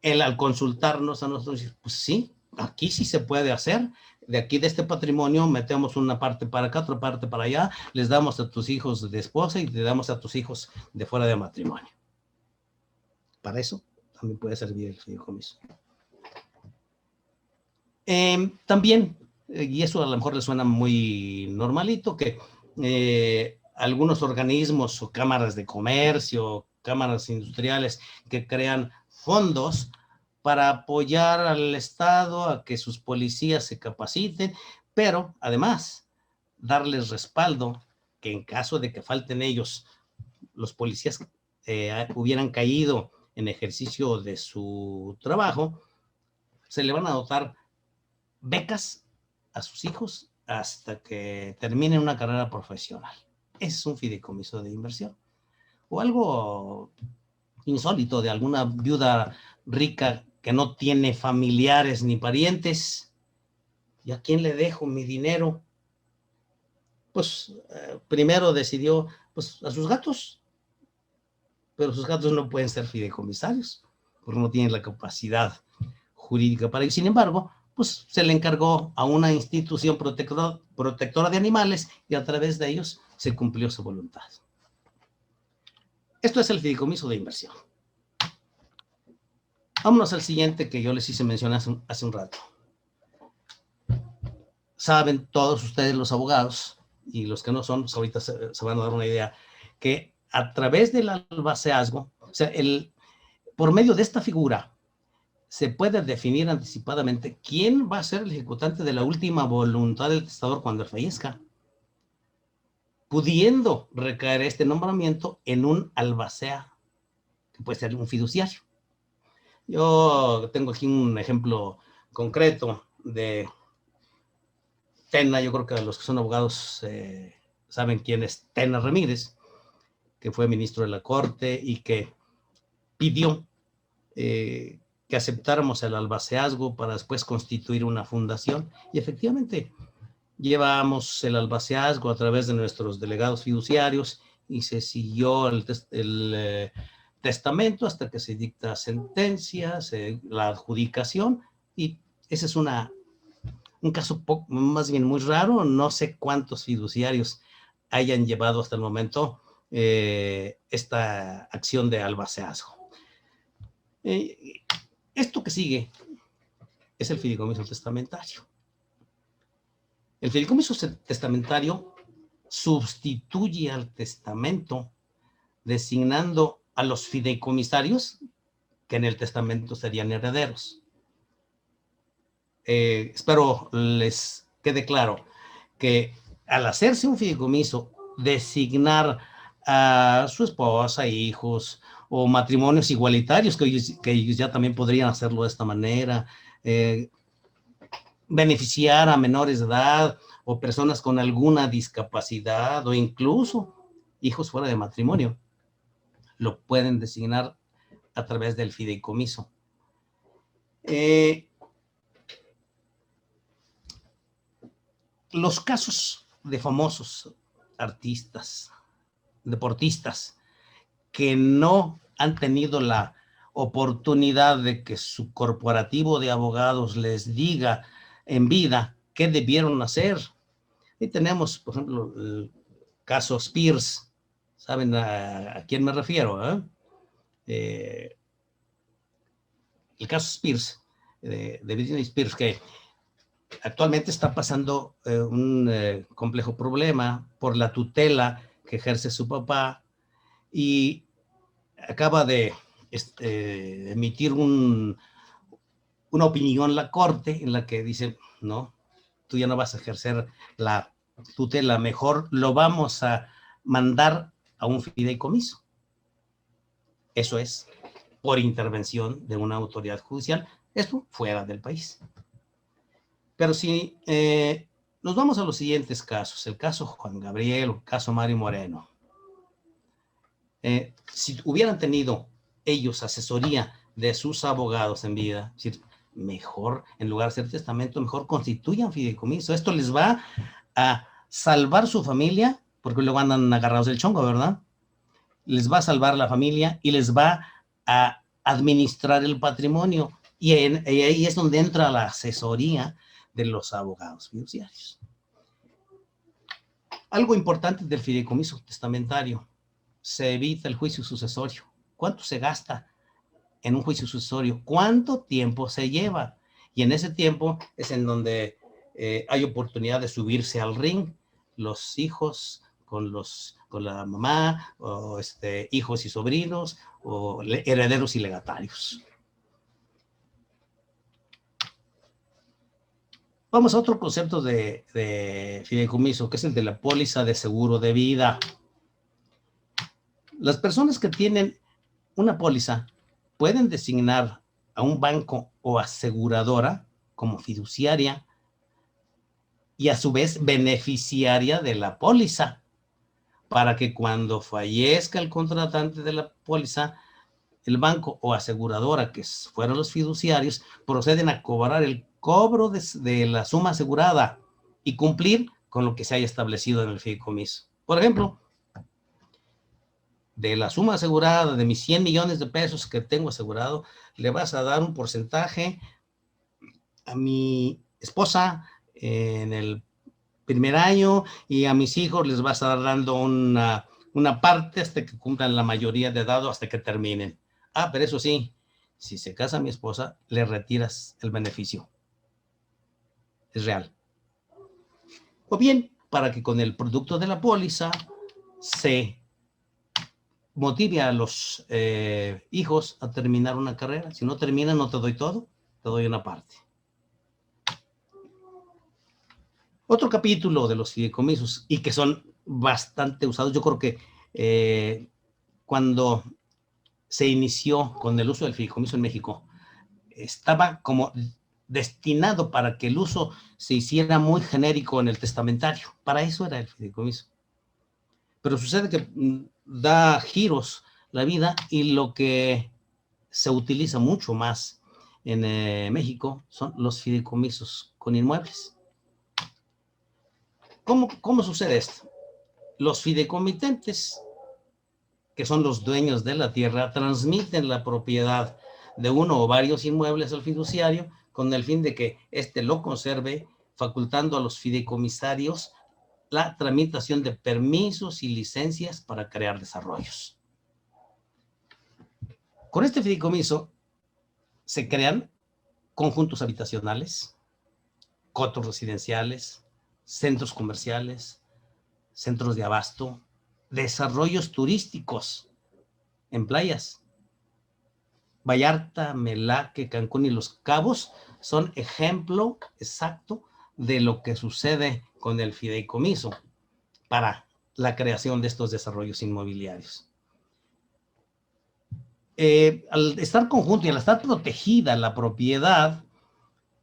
al consultarnos a nosotros, pues sí, aquí sí se puede hacer. de aquí de este patrimonio metemos una parte para acá, otra parte para allá, les damos a tus hijos de esposa y te damos a tus hijos de fuera de matrimonio. Para eso también puede servir el fideicomiso. También, y eso a lo mejor le suena muy normalito, que algunos organismos o cámaras de comercio, cámaras industriales que crean fondos para apoyar al Estado a que sus policías se capaciten, pero además darles respaldo que en caso de que falten ellos, los policías hubieran caído en ejercicio de su trabajo, se le van a dotar becas a sus hijos hasta que terminen una carrera profesional. Ese es un fideicomiso de inversión. O algo insólito de alguna viuda rica que no tiene familiares ni parientes. ¿Y a quién le dejo mi dinero? Pues primero decidió pues, a sus gatos, pero sus gatos no pueden ser fideicomisarios porque no tienen la capacidad jurídica para ello. Sin embargo, pues se le encargó a una institución protectora de animales y a través de ellos se cumplió su voluntad. Esto es el fideicomiso de inversión. Vámonos al siguiente que yo les hice mencionar hace un rato. Saben todos ustedes los abogados y los que no son, pues ahorita se van a dar una idea, que a través del albaceazgo, o sea, por medio de esta figura, se puede definir anticipadamente quién va a ser el ejecutante de la última voluntad del testador cuando él fallezca, pudiendo recaer este nombramiento en un albacea, que puede ser un fiduciario. Yo tengo aquí un ejemplo concreto de Tena. Yo creo que los que son abogados saben quién es Tena Ramírez, que fue ministro de la Corte y que pidió que aceptáramos el albaceazgo para después constituir una fundación. Y efectivamente, llevamos el albaceazgo a través de nuestros delegados fiduciarios y se siguió el testamento hasta que se dicta sentencia, la adjudicación, y ese es un caso más bien muy raro. No sé cuántos fiduciarios hayan llevado hasta el momento esta acción de albaceazgo. Esto que sigue es el fideicomiso testamentario. El fideicomiso testamentario sustituye al testamento designando a los fideicomisarios que en el testamento serían herederos. Espero les quede claro que al hacerse un fideicomiso, designar a su esposa, hijos o matrimonios igualitarios, que ellos ya también podrían hacerlo de esta manera, beneficiar a menores de edad o personas con alguna discapacidad o incluso hijos fuera de matrimonio, lo pueden designar a través del fideicomiso. Los casos de famosos artistas, deportistas, que no han tenido la oportunidad de que su corporativo de abogados les diga en vida qué debieron hacer. Y tenemos, por ejemplo, el caso Spears. ¿Saben a quién me refiero? El caso Spears, de Britney Spears, que actualmente está pasando un complejo problema por la tutela que ejerce su papá y acaba de emitir una opinión la corte en la que dice, no, tú ya no vas a ejercer la tutela, mejor lo vamos a mandar a un fideicomiso. Eso es por intervención de una autoridad judicial, esto fuera del país. Pero si nos vamos a los siguientes casos, el caso Juan Gabriel o el caso Mario Moreno, si hubieran tenido ellos asesoría de sus abogados en vida, es decir, mejor, en lugar de hacer testamento, mejor constituyan fideicomiso. Esto les va a salvar su familia, porque luego andan agarrados del chongo, ¿verdad? Les va a salvar la familia y les va a administrar el patrimonio. Y ahí es donde entra la asesoría de los abogados fiduciarios. Algo importante del fideicomiso testamentario: se evita el juicio sucesorio. ¿Cuánto se gasta en un juicio sucesorio? ¿Cuánto tiempo se lleva? Y en ese tiempo es en donde hay oportunidad de subirse al ring los hijos con la mamá, o hijos y sobrinos, o herederos y legatarios. Vamos a otro concepto de fideicomiso, que es el de la póliza de seguro de vida. Las personas que tienen una póliza pueden designar a un banco o aseguradora como fiduciaria y a su vez beneficiaria de la póliza, para que cuando fallezca el contratante de la póliza, el banco o aseguradora, que fueron los fiduciarios, proceden a cobrar el cobro de la suma asegurada y cumplir con lo que se haya establecido en el fideicomiso. Por ejemplo, de la suma asegurada de mis 100 millones de pesos que tengo asegurado, le vas a dar un porcentaje a mi esposa en el primer año, y a mis hijos les vas a dar dando una parte hasta que cumplan la mayoría de edad o hasta que terminen. Ah, pero eso sí, si se casa mi esposa, le retiras el beneficio. Es real. O bien, para que con el producto de la póliza se motive a los hijos a terminar una carrera. Si no terminan, no te doy todo, te doy una parte. Otro capítulo de los fideicomisos, y que son bastante usados, yo creo que cuando se inició con el uso del fideicomiso en México, estaba como destinado para que el uso se hiciera muy genérico en el testamentario. Para eso era el fideicomiso. Pero sucede que da giros la vida, y lo que se utiliza mucho más en México son los fideicomisos con inmuebles. ¿Cómo sucede esto? Los fideicomitentes, que son los dueños de la tierra, transmiten la propiedad de uno o varios inmuebles al fiduciario con el fin de que éste lo conserve, facultando a los fideicomisarios la tramitación de permisos y licencias para crear desarrollos. Con este fideicomiso se crean conjuntos habitacionales, cotos residenciales, centros comerciales, centros de abasto, desarrollos turísticos en playas. Vallarta, Melaque, Cancún y Los Cabos son ejemplo exacto de lo que sucede con el fideicomiso para la creación de estos desarrollos inmobiliarios. Al estar conjunto y al estar protegida la propiedad,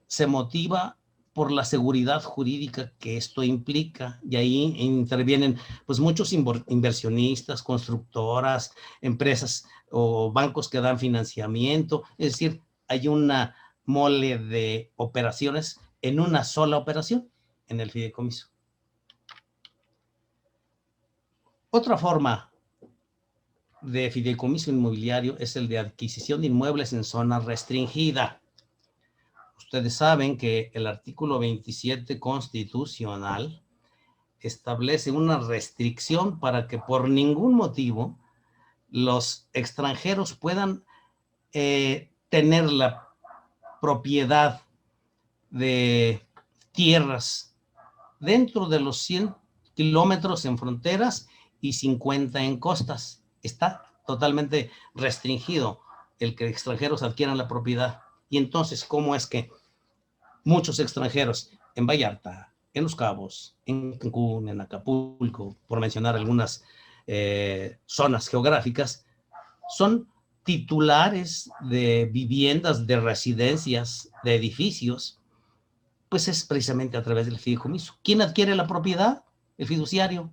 se motiva por la seguridad jurídica que esto implica, y ahí intervienen pues muchos inversionistas, constructoras, empresas o bancos que dan financiamiento. Es decir, hay una mole de operaciones en una sola operación, en el fideicomiso. Otra forma de fideicomiso inmobiliario es el de adquisición de inmuebles en zona restringida. Ustedes saben que el artículo 27 constitucional establece una restricción para que por ningún motivo los extranjeros puedan tener la propiedad de tierras dentro de los 100 kilómetros en fronteras y 50 en costas. Está totalmente restringido el que extranjeros adquieran la propiedad. Y entonces, ¿cómo es que muchos extranjeros en Vallarta, en Los Cabos, en Cancún, en Acapulco, por mencionar algunas zonas geográficas, son titulares de viviendas, de residencias, de edificios? Pues es precisamente a través del fideicomiso. ¿Quién adquiere la propiedad? El fiduciario.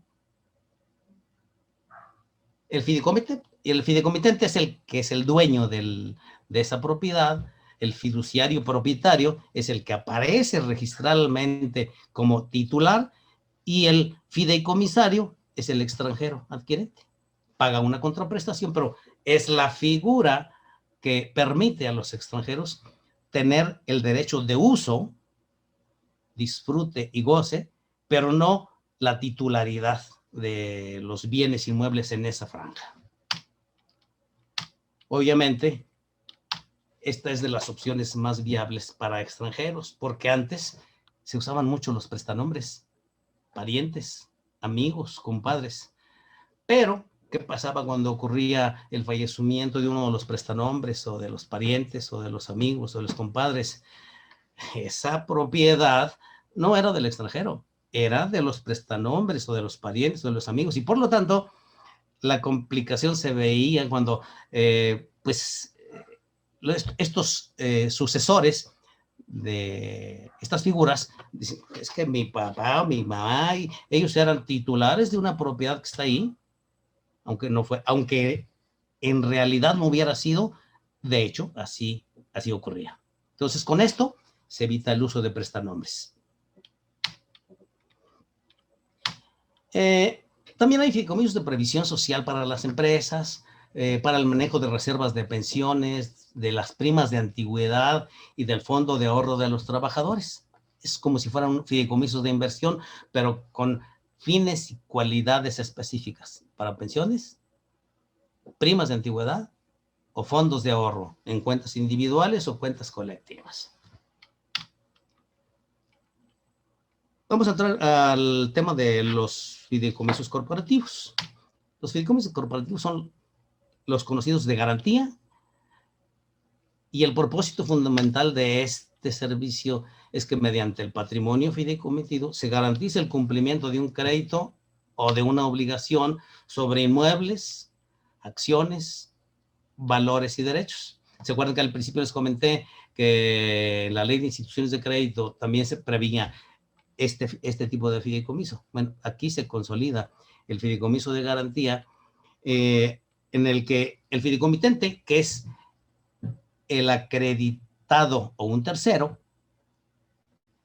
El fideicomitente es el que es el dueño de esa propiedad. El fiduciario propietario es el que aparece registralmente como titular, y el fideicomisario es el extranjero adquirente. Paga una contraprestación, pero es la figura que permite a los extranjeros tener el derecho de uso disfrute y goce, pero no la titularidad de los bienes inmuebles en esa franja. Obviamente, esta es de las opciones más viables para extranjeros, porque antes se usaban mucho los prestanombres, parientes, amigos, compadres. Pero, ¿qué pasaba cuando ocurría el fallecimiento de uno de los prestanombres, o de los parientes, o de los amigos, o de los compadres? Esa propiedad no era del extranjero, era de los prestanombres, o de los parientes, o de los amigos, y por lo tanto, la complicación se veía cuando, estos sucesores de estas figuras dicen, es que mi papá o mi mamá, ellos eran titulares de una propiedad que está ahí, aunque en realidad no hubiera sido. De hecho, así ocurría. Entonces, con esto se evita el uso de prestanombres. También hay fideicomisos de previsión social para las empresas, para el manejo de reservas de pensiones, de las primas de antigüedad y del fondo de ahorro de los trabajadores. Es como si fueran fideicomisos de inversión, pero con fines y cualidades específicas para pensiones, primas de antigüedad o fondos de ahorro en cuentas individuales o cuentas colectivas. Vamos a entrar al tema de los fideicomisos corporativos. Los fideicomisos corporativos son los conocidos de garantía, y el propósito fundamental de este servicio es que mediante el patrimonio fideicomitido se garantice el cumplimiento de un crédito o de una obligación sobre inmuebles, acciones, valores y derechos. ¿Se acuerdan que al principio les comenté que la ley de instituciones de crédito también se preveía este tipo de fideicomiso? Bueno, aquí se consolida el fideicomiso de garantía, en el que el fideicomitente, que es el acreditado o un tercero,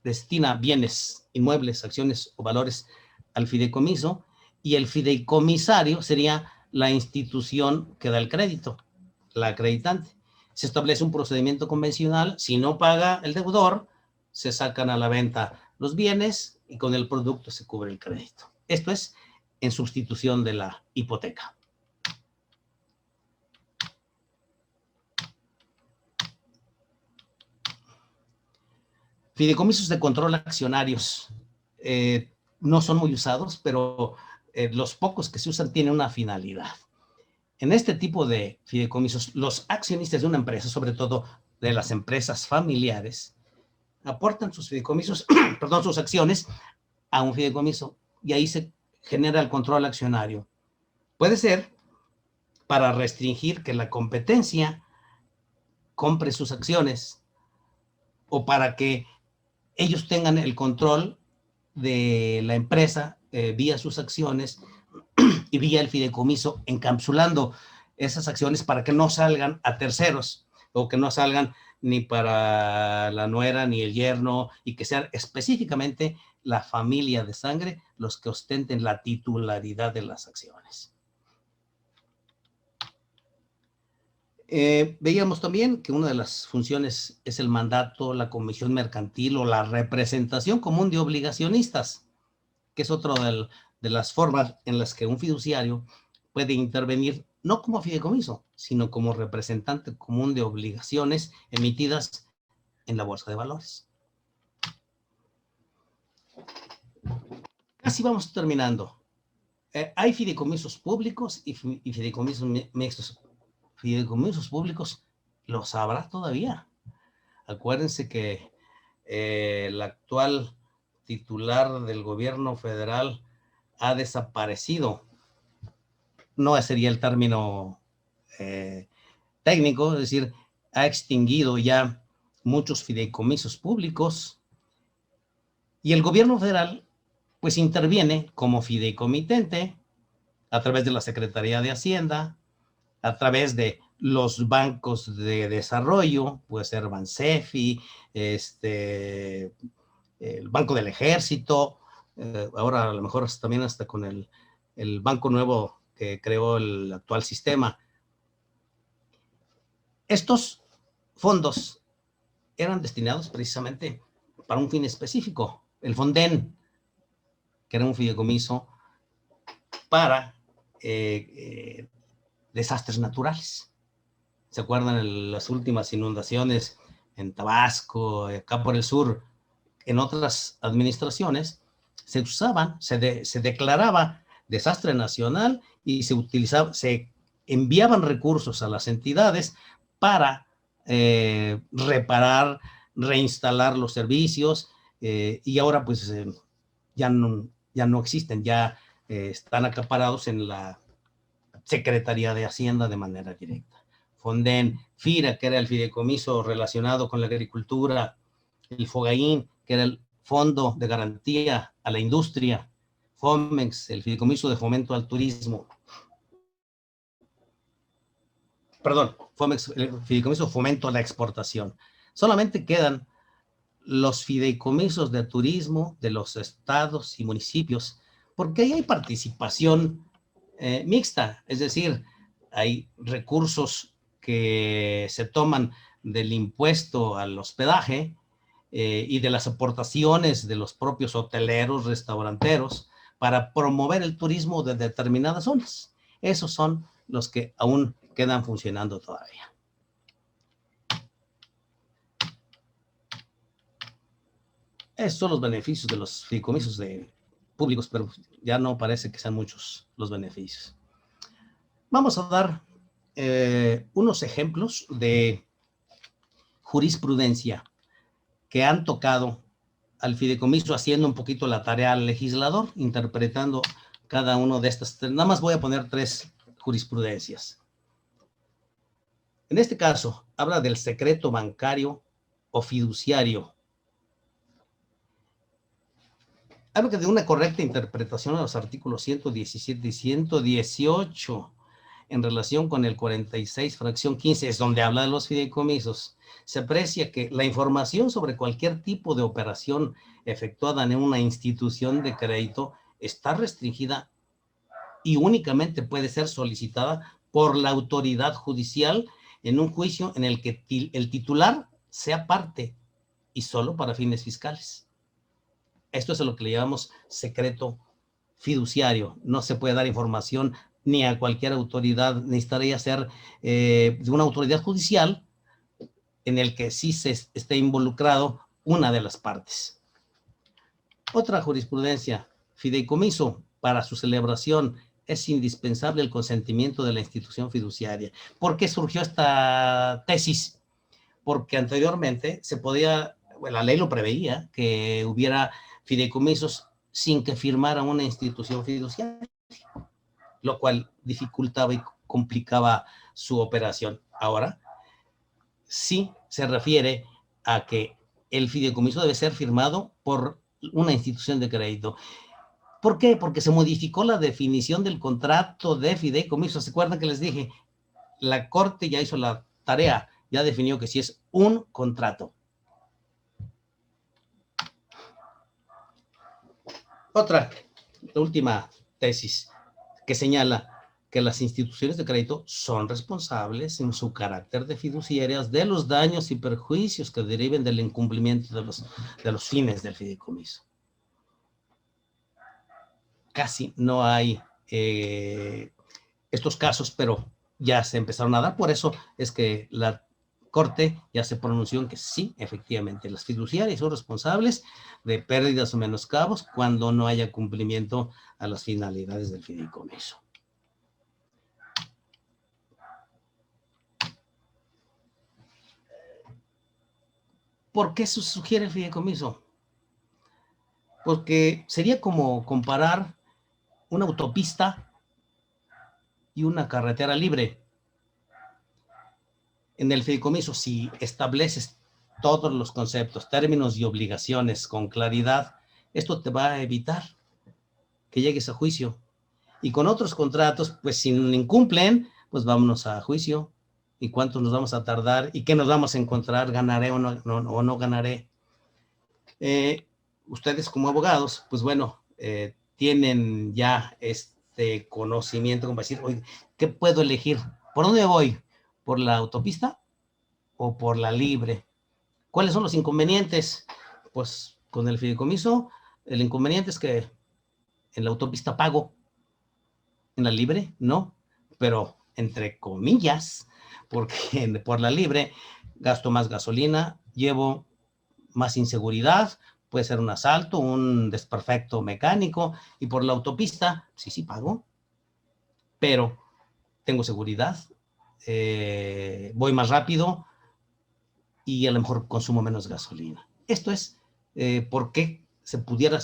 destina bienes, inmuebles, acciones o valores al fideicomiso, y el fideicomisario sería la institución que da el crédito, la acreditante. Se establece un procedimiento convencional. Si no paga el deudor, se sacan a la venta los bienes y con el producto se cubre el crédito. Esto es en sustitución de la hipoteca. Fideicomisos de control accionarios no son muy usados, pero los pocos que se usan tienen una finalidad. En este tipo de fideicomisos, los accionistas de una empresa, sobre todo de las empresas familiares, aportan sus fideicomisos, perdón, sus acciones a un fideicomiso, y ahí se genera el control accionario. Puede ser para restringir que la competencia compre sus acciones, o para que ellos tengan el control de la empresa vía sus acciones y vía el fideicomiso, encapsulando esas acciones para que no salgan a terceros, o que no salgan ni para la nuera ni el yerno, y que sean específicamente la familia de sangre los que ostenten la titularidad de las acciones. Veíamos también que una de las funciones es el mandato, la comisión mercantil o la representación común de obligacionistas, que es otra de las formas en las que un fiduciario puede intervenir, no como fideicomiso, sino como representante común de obligaciones emitidas en la bolsa de valores. Casi vamos terminando. Hay fideicomisos públicos y fideicomisos mixtos. Fideicomisos públicos los habrá todavía. Acuérdense que el actual titular del gobierno federal ha desaparecido. No sería el término técnico, es decir, ha extinguido ya muchos fideicomisos públicos, y el gobierno federal pues interviene como fideicomitente a través de la Secretaría de Hacienda, a través de los bancos de desarrollo, puede ser Bansefi, el Banco del Ejército, ahora a lo mejor también hasta con el banco nuevo que creó el actual sistema. Estos fondos eran destinados precisamente para un fin específico. El Fonden, que era un fideicomiso para desastres naturales. ¿Se acuerdan de las últimas inundaciones en Tabasco, acá por el sur? En otras administraciones se usaban, se declaraba desastre nacional y se enviaban recursos a las entidades para reparar, reinstalar los servicios, y ahora pues ya no existen, ya están acaparados en la Secretaría de Hacienda de manera directa. Fonden, FIRA, que era el fideicomiso relacionado con la agricultura, el FOGAIN, que era el Fondo de Garantía a la Industria, FOMEX, el fideicomiso de fomento al turismo. Perdón, FOMEX, el fideicomiso de fomento a la exportación. Solamente quedan los fideicomisos de turismo de los estados y municipios, porque ahí hay participación mixta, es decir, hay recursos que se toman del impuesto al hospedaje y de las aportaciones de los propios hoteleros, restauranteros, para promover el turismo de determinadas zonas. Esos son los que aún quedan funcionando todavía. Esos son los beneficios de los fideicomisos públicos, pero ya no parece que sean muchos los beneficios. Vamos a dar unos ejemplos de jurisprudencia que han tocado al fideicomiso, haciendo un poquito la tarea al legislador, interpretando cada uno de estas. Nada más voy a poner 3 jurisprudencias. En este caso, habla del secreto bancario o fiduciario. Habla de una correcta interpretación de los artículos 117 y 118 en relación con el 46, fracción 15, es donde habla de los fideicomisos. Se aprecia que la información sobre cualquier tipo de operación efectuada en una institución de crédito está restringida y únicamente puede ser solicitada por la autoridad judicial en un juicio en el que el titular sea parte y solo para fines fiscales. Esto es a lo que le llamamos secreto fiduciario. No se puede dar información ni a cualquier autoridad, necesitaría ser de una autoridad judicial en el que sí se esté involucrado una de las partes. Otra jurisprudencia, fideicomiso, para su celebración es indispensable el consentimiento de la institución fiduciaria. ¿Por qué surgió esta tesis? Porque anteriormente se podía, bueno, la ley lo preveía, que hubiera fideicomisos sin que firmara una institución fiduciaria, lo cual dificultaba y complicaba su operación. Ahora sí se refiere a que el fideicomiso debe ser firmado por una institución de crédito. ¿Por qué? Porque se modificó la definición del contrato de fideicomiso. ¿Se acuerdan que les dije? La Corte ya hizo la tarea, ya definió que sí es un contrato. Otra, la última tesis, que señala que las instituciones de crédito son responsables en su carácter de fiduciarias de los daños y perjuicios que deriven del incumplimiento de los fines del fideicomiso. Casi no hay estos casos, pero ya se empezaron a dar. Por eso es que la Corte ya se pronunció en que sí, efectivamente, las fiduciarias son responsables de pérdidas o menoscabos cuando no haya cumplimiento a las finalidades del fideicomiso. ¿Por qué se sugiere el fideicomiso? Porque sería como comparar una autopista y una carretera libre. En el fideicomiso, si estableces todos los conceptos, términos y obligaciones con claridad, esto te va a evitar que llegues a juicio. Y con otros contratos, pues si no incumplen, pues vámonos a juicio. ¿Y cuánto nos vamos a tardar? ¿Y qué nos vamos a encontrar? ¿Ganaré o no ganaré? Ustedes como abogados, pues bueno, tienen ya este conocimiento como decir, oye, ¿qué puedo elegir? ¿Por dónde voy? ¿Por la autopista o por la libre? ¿Cuáles son los inconvenientes? Pues con el fideicomiso, el inconveniente es que en la autopista pago, en la libre no, pero entre comillas, porque por la libre gasto más gasolina, llevo más inseguridad, puede ser un asalto, un desperfecto mecánico, y por la autopista, sí pago, pero tengo seguridad, voy más rápido y a lo mejor consumo menos gasolina. Esto es por qué se pudiera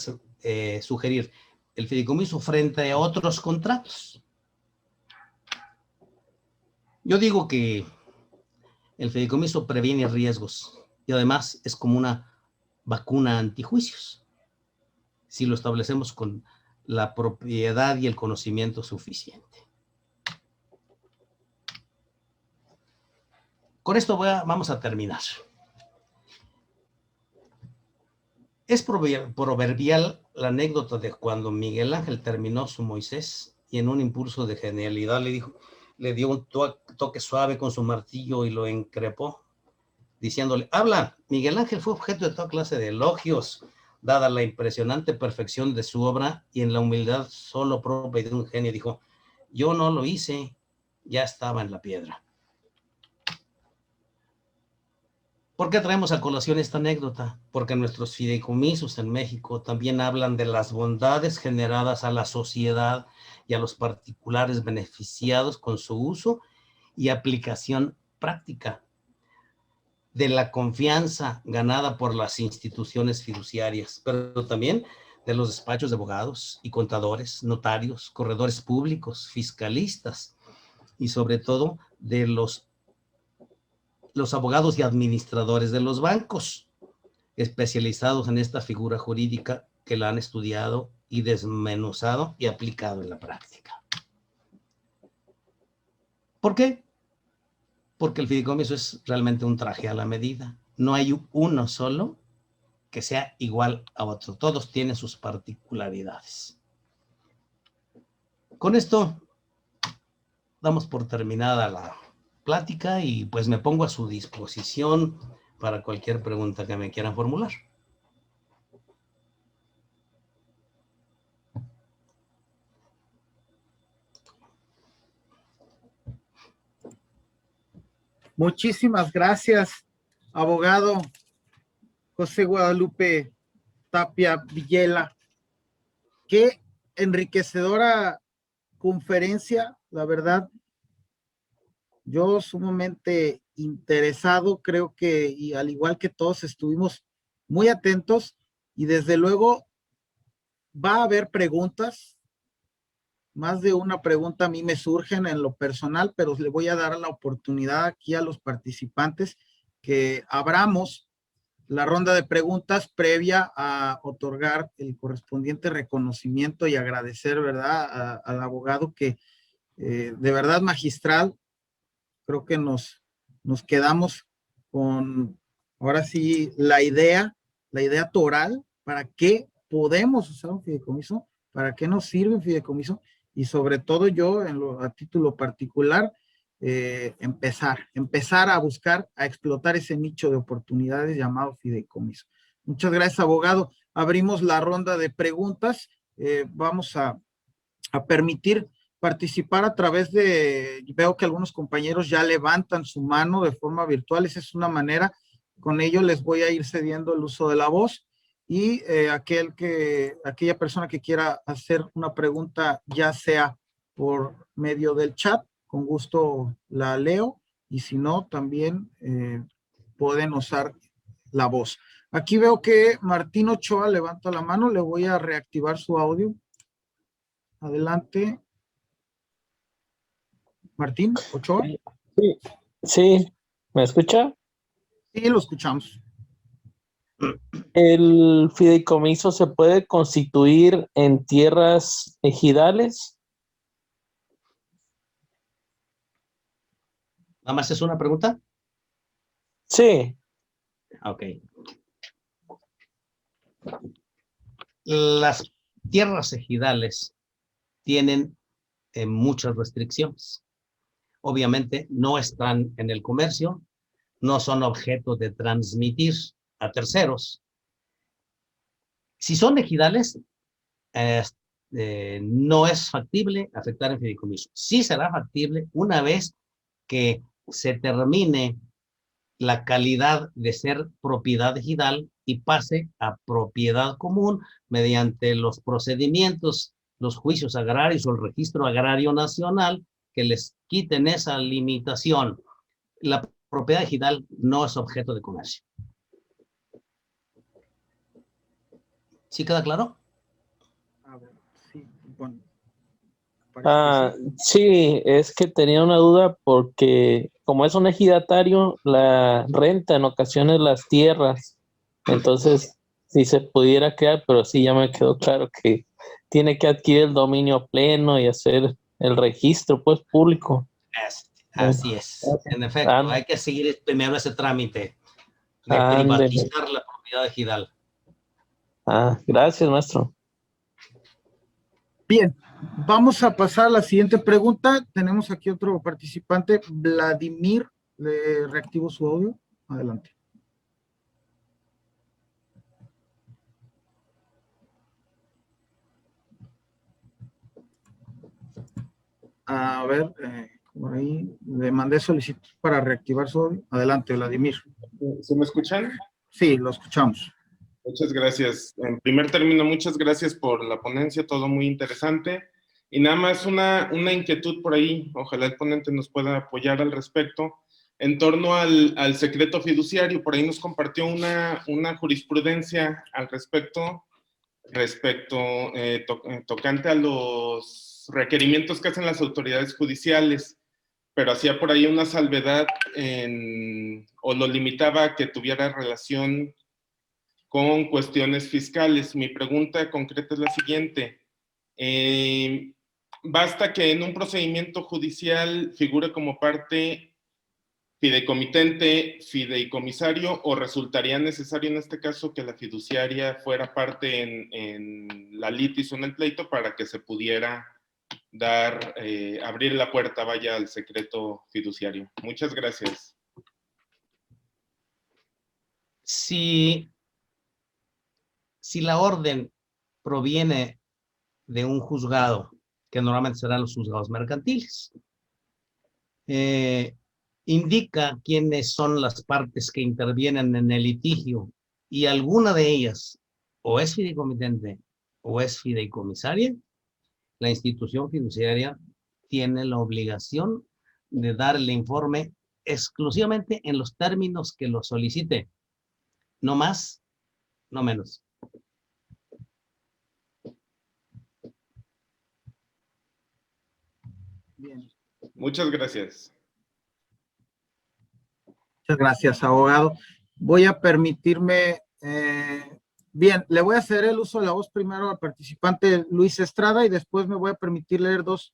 sugerir el fideicomiso frente a otros contratos. Yo digo que el fideicomiso previene riesgos y además es como una vacuna antijuicios, si lo establecemos con la propiedad y el conocimiento suficiente. Con esto vamos a terminar. Es proverbial la anécdota de cuando Miguel Ángel terminó su Moisés y en un impulso de genialidad le dio un toque suave con su martillo y lo increpó, diciéndole: habla. Miguel Ángel fue objeto de toda clase de elogios, dada la impresionante perfección de su obra, y en la humildad solo propia de un genio dijo: yo no lo hice, ya estaba en la piedra. ¿Por qué traemos a colación esta anécdota? Porque nuestros fideicomisos en México también hablan de las bondades generadas a la sociedad y a los particulares beneficiados con su uso y aplicación práctica, de la confianza ganada por las instituciones fiduciarias, pero también de los despachos de abogados y contadores, notarios, corredores públicos, fiscalistas y sobre todo de los abogados y administradores de los bancos, especializados en esta figura jurídica, que la han estudiado y desmenuzado y aplicado en la práctica. ¿Por qué? Porque el fideicomiso es realmente un traje a la medida. No hay uno solo que sea igual a otro. Todos tienen sus particularidades. Con esto damos por terminada la plática y pues me pongo a su disposición para cualquier pregunta que me quieran formular. Muchísimas gracias, abogado José Guadalupe Tapia Villela. Qué enriquecedora conferencia, la verdad. Yo sumamente interesado, creo que, y al igual que todos, estuvimos muy atentos y desde luego va a haber preguntas. Más de una pregunta a mí me surgen en lo personal, pero le voy a dar la oportunidad aquí a los participantes que abramos la ronda de preguntas previa a otorgar el correspondiente reconocimiento y agradecer, ¿verdad?, al abogado que de verdad magistral. Creo que nos quedamos con, ahora sí, la idea toral, para qué podemos usar un fideicomiso, para qué nos sirve un fideicomiso, y sobre todo yo, a título particular, empezar a buscar, a explotar ese nicho de oportunidades llamado fideicomiso. Muchas gracias, abogado. Abrimos la ronda de preguntas. Vamos a permitir participar a través de, veo que algunos compañeros ya levantan su mano de forma virtual. Esa es una manera. Con ello les voy a ir cediendo el uso de la voz, y aquella persona que quiera hacer una pregunta, ya sea por medio del chat, con gusto la leo, y si no, también pueden usar la voz. Aquí veo que Martín Ochoa levanta la mano. Le voy a reactivar su audio. Adelante. Martín Ochoa. Sí, ¿me escucha? Sí, lo escuchamos. ¿El fideicomiso se puede constituir en tierras ejidales? ¿Nada más es una pregunta? Sí. Ok. Las tierras ejidales tienen muchas restricciones. Obviamente no están en el comercio, no son objeto de transmitir a terceros, Si son ejidales, no es factible afectar el fideicomiso. Sí será factible una vez que se termine la calidad de ser propiedad ejidal y pase a propiedad común mediante los procedimientos, los juicios agrarios o el registro agrario nacional que les quiten esa limitación. La propiedad ejidal no es objeto de comercio. ¿Sí queda claro? Sí, bueno. Sí, es que tenía una duda porque como es un ejidatario, la renta en ocasiones las tierras. Entonces, si se pudiera quedar, pero sí ya me quedó claro que tiene que adquirir el dominio pleno y hacer el registro, pues, público. Así es. En efecto, hay que seguir primero ese trámite de privatizar la propiedad ejidal. Gracias, maestro. Bien, vamos a pasar a la siguiente pregunta. Tenemos aquí otro participante, Vladimir. Le reactivo su audio. Adelante. A ver, por ahí le mandé solicitud para reactivar su audio. Adelante, Vladimir. ¿Se me escuchan? Sí, lo escuchamos. Muchas gracias. En primer término, muchas gracias por la ponencia, todo muy interesante. Y nada más una inquietud por ahí, ojalá el ponente nos pueda apoyar al respecto. En torno al secreto fiduciario, por ahí nos compartió una jurisprudencia al respecto, tocante a los requerimientos que hacen las autoridades judiciales, pero hacía por ahí una salvedad o lo limitaba a que tuviera relación con cuestiones fiscales. Mi pregunta concreta es la siguiente. ¿Basta que en un procedimiento judicial figure como parte fideicomitente, fideicomisario, o resultaría necesario en este caso que la fiduciaria fuera parte en la litis o en el pleito para que se pudiera abrir la puerta, vaya, al secreto fiduciario? Muchas gracias. Si la orden proviene de un juzgado, que normalmente serán los juzgados mercantiles, indica quiénes son las partes que intervienen en el litigio y alguna de ellas o es fideicomitente o es fideicomisaria, la institución fiduciaria tiene la obligación de dar el informe exclusivamente en los términos que lo solicite, no más, no menos. Bien. Muchas gracias. Muchas gracias, abogado. Voy a permitirme, bien, le voy a hacer el uso de la voz primero al participante Luis Estrada y después me voy a permitir leer dos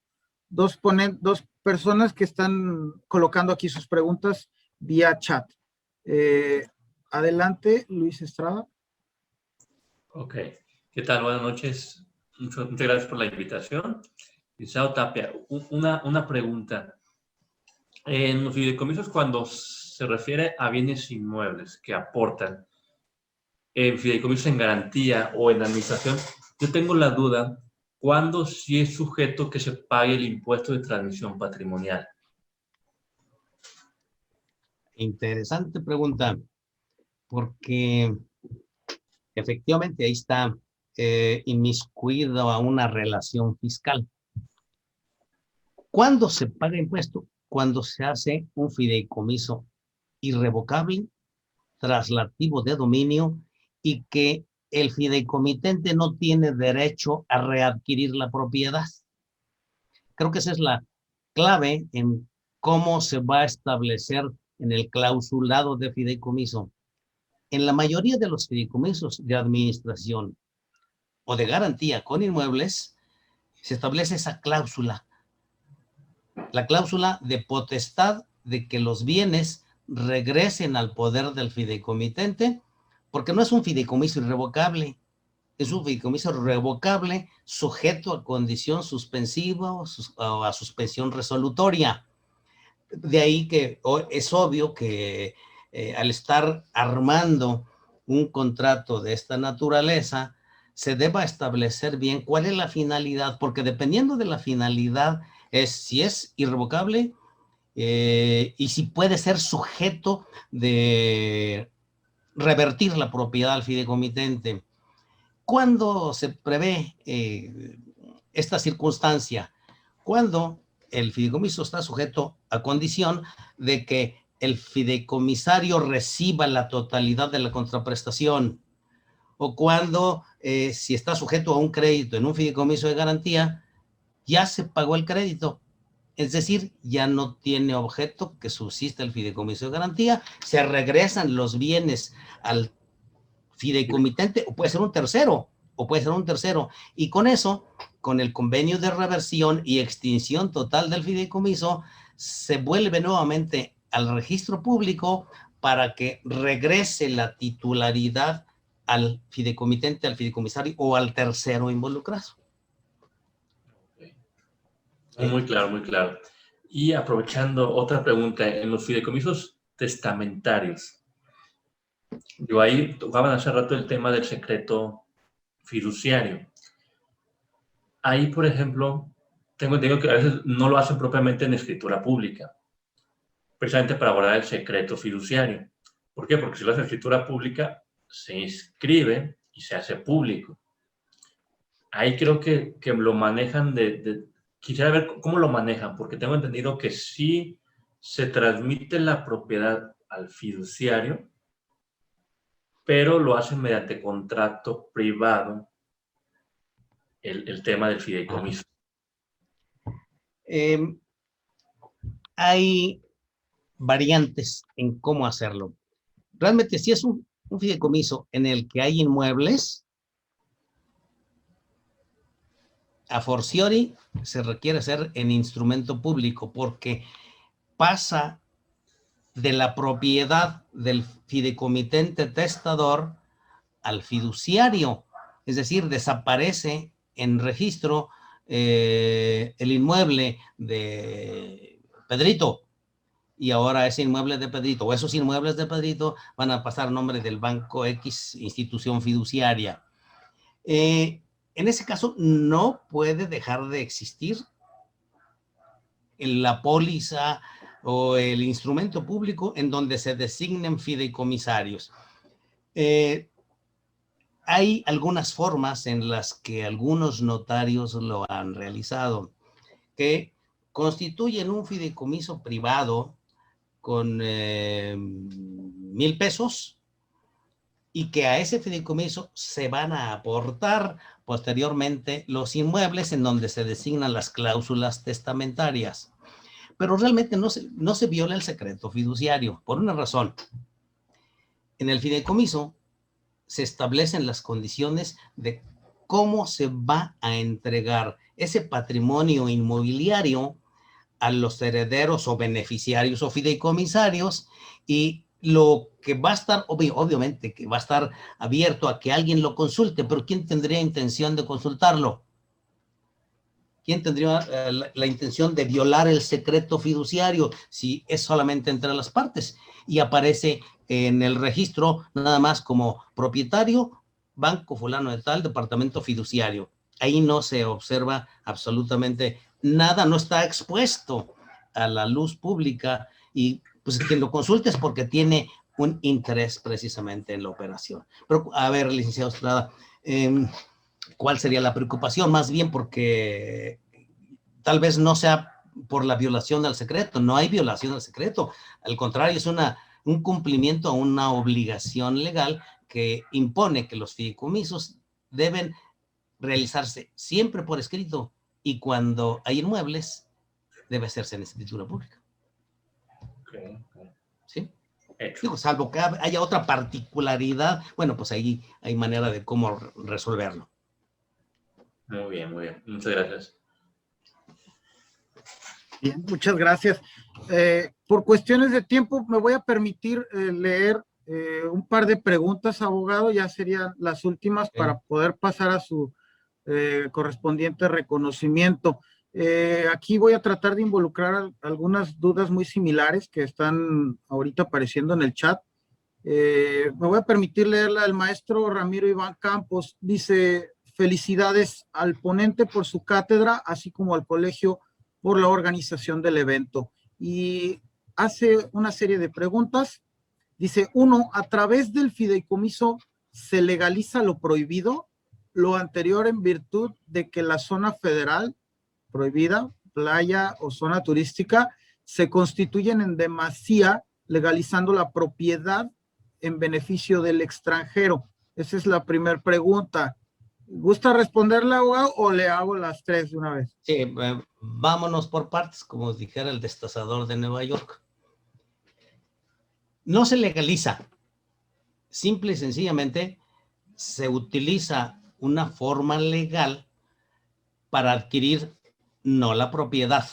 personas que están colocando aquí sus preguntas vía chat. Adelante, Luis Estrada. Ok. ¿Qué tal? Buenas noches. Muchas gracias por la invitación. Licenciado Tapia, una pregunta. En los fideicomisos, cuando se refiere a bienes inmuebles que aportan en fideicomisos en garantía o en administración, yo tengo la duda, ¿cuándo sí es sujeto que se pague el impuesto de transmisión patrimonial? Interesante pregunta, porque efectivamente ahí está inmiscuido a una relación fiscal. ¿Cuándo se paga impuesto? Cuando se hace un fideicomiso irrevocable, traslativo de dominio y que el fideicomitente no tiene derecho a readquirir la propiedad. Creo que esa es la clave en cómo se va a establecer en el clausulado de fideicomiso. En la mayoría de los fideicomisos de administración o de garantía con inmuebles, se establece esa cláusula. La cláusula de potestad de que los bienes regresen al poder del fideicomitente, porque no es un fideicomiso irrevocable, es un fideicomiso revocable sujeto a condición suspensiva o a suspensión resolutoria. De ahí que es obvio que al estar armando un contrato de esta naturaleza, se deba establecer bien cuál es la finalidad, porque dependiendo de la finalidad es si es irrevocable y si puede ser sujeto de revertir la propiedad al fideicomitente. ¿Cuándo se prevé esta circunstancia? Cuando el fideicomiso está sujeto a condición de que el fideicomisario reciba la totalidad de la contraprestación, o cuando si está sujeto a un crédito en un fideicomiso de garantía, ya se pagó el crédito. Es decir, ya no tiene objeto que subsista el fideicomiso de garantía, se regresan los bienes al fideicomitente, o puede ser un tercero, y con eso, con el convenio de reversión y extinción total del fideicomiso, se vuelve nuevamente al registro público para que regrese la titularidad al fideicomitente, al fideicomisario o al tercero involucrado. Muy claro, muy claro. Y aprovechando otra pregunta, en los fideicomisos testamentarios, yo ahí tocaban hace rato el tema del secreto fiduciario. Ahí, por ejemplo, tengo entendido que a veces no lo hacen propiamente en escritura pública, precisamente para guardar el secreto fiduciario. ¿Por qué? Porque si lo hace en escritura pública, se inscribe y se hace público. Ahí creo que lo manejan quisiera ver cómo lo manejan, porque tengo entendido que sí se transmite la propiedad al fiduciario, pero lo hacen mediante contrato privado, el tema del fideicomiso. Hay variantes en cómo hacerlo. Realmente, si es un fideicomiso en el que hay inmuebles, a fortiori se requiere hacer en instrumento público, porque pasa de la propiedad del fideicomitente testador al fiduciario, es decir, desaparece en registro el inmueble de Pedrito, y ahora ese inmueble de Pedrito o esos inmuebles de Pedrito van a pasar a nombre del Banco X, institución fiduciaria. En ese caso no puede dejar de existir la póliza o el instrumento público en donde se designen fideicomisarios. Hay algunas formas en las que algunos notarios lo han realizado, que constituyen un fideicomiso privado con 1,000 pesos y que a ese fideicomiso se van a aportar posteriormente los inmuebles en donde se designan las cláusulas testamentarias. Pero realmente no se viola el secreto fiduciario por una razón. En el fideicomiso se establecen las condiciones de cómo se va a entregar ese patrimonio inmobiliario a los herederos o beneficiarios o fideicomisarios, y lo que va a estar, obviamente, que va a estar abierto a que alguien lo consulte, pero ¿quién tendría intención de consultarlo? ¿Quién tendría la intención de violar el secreto fiduciario si es solamente entre las partes? Y aparece en el registro nada más como propietario, banco fulano de tal, departamento fiduciario. Ahí no se observa absolutamente nada, no está expuesto a la luz pública, y pues quien lo consulte es porque tiene un interés precisamente en la operación. Pero a ver, licenciado Estrada, ¿cuál sería la preocupación? Más bien porque tal vez no sea por la violación al secreto, no hay violación al secreto, al contrario, es un cumplimiento a una obligación legal que impone que los fideicomisos deben realizarse siempre por escrito, y cuando hay inmuebles debe hacerse en escritura pública. Okay. ¿Sí? Digo, salvo que haya otra particularidad, bueno, pues ahí hay manera de cómo resolverlo. Muy bien, muy bien. Muchas gracias. Bien, muchas gracias. Por cuestiones de tiempo me voy a permitir leer un par de preguntas, abogado, ya serían las últimas para poder pasar a su correspondiente reconocimiento. Aquí voy a tratar de involucrar algunas dudas muy similares que están ahorita apareciendo en el chat. Me voy a permitir leerla del maestro Ramiro Iván Campos. Dice: felicidades al ponente por su cátedra, así como al colegio por la organización del evento. Y hace una serie de preguntas. Dice: 1, ¿a través del fideicomiso se legaliza lo prohibido? Lo anterior en virtud de que la zona federal prohibida, playa o zona turística, se constituyen en demasía, legalizando la propiedad en beneficio del extranjero. Esa es la primera pregunta. ¿Gusta responderla, abogado, o le hago las tres de una vez? Sí, vámonos por partes, como dijera el destazador de Nueva York. No se legaliza, simple y sencillamente se utiliza una forma legal para adquirir no la propiedad,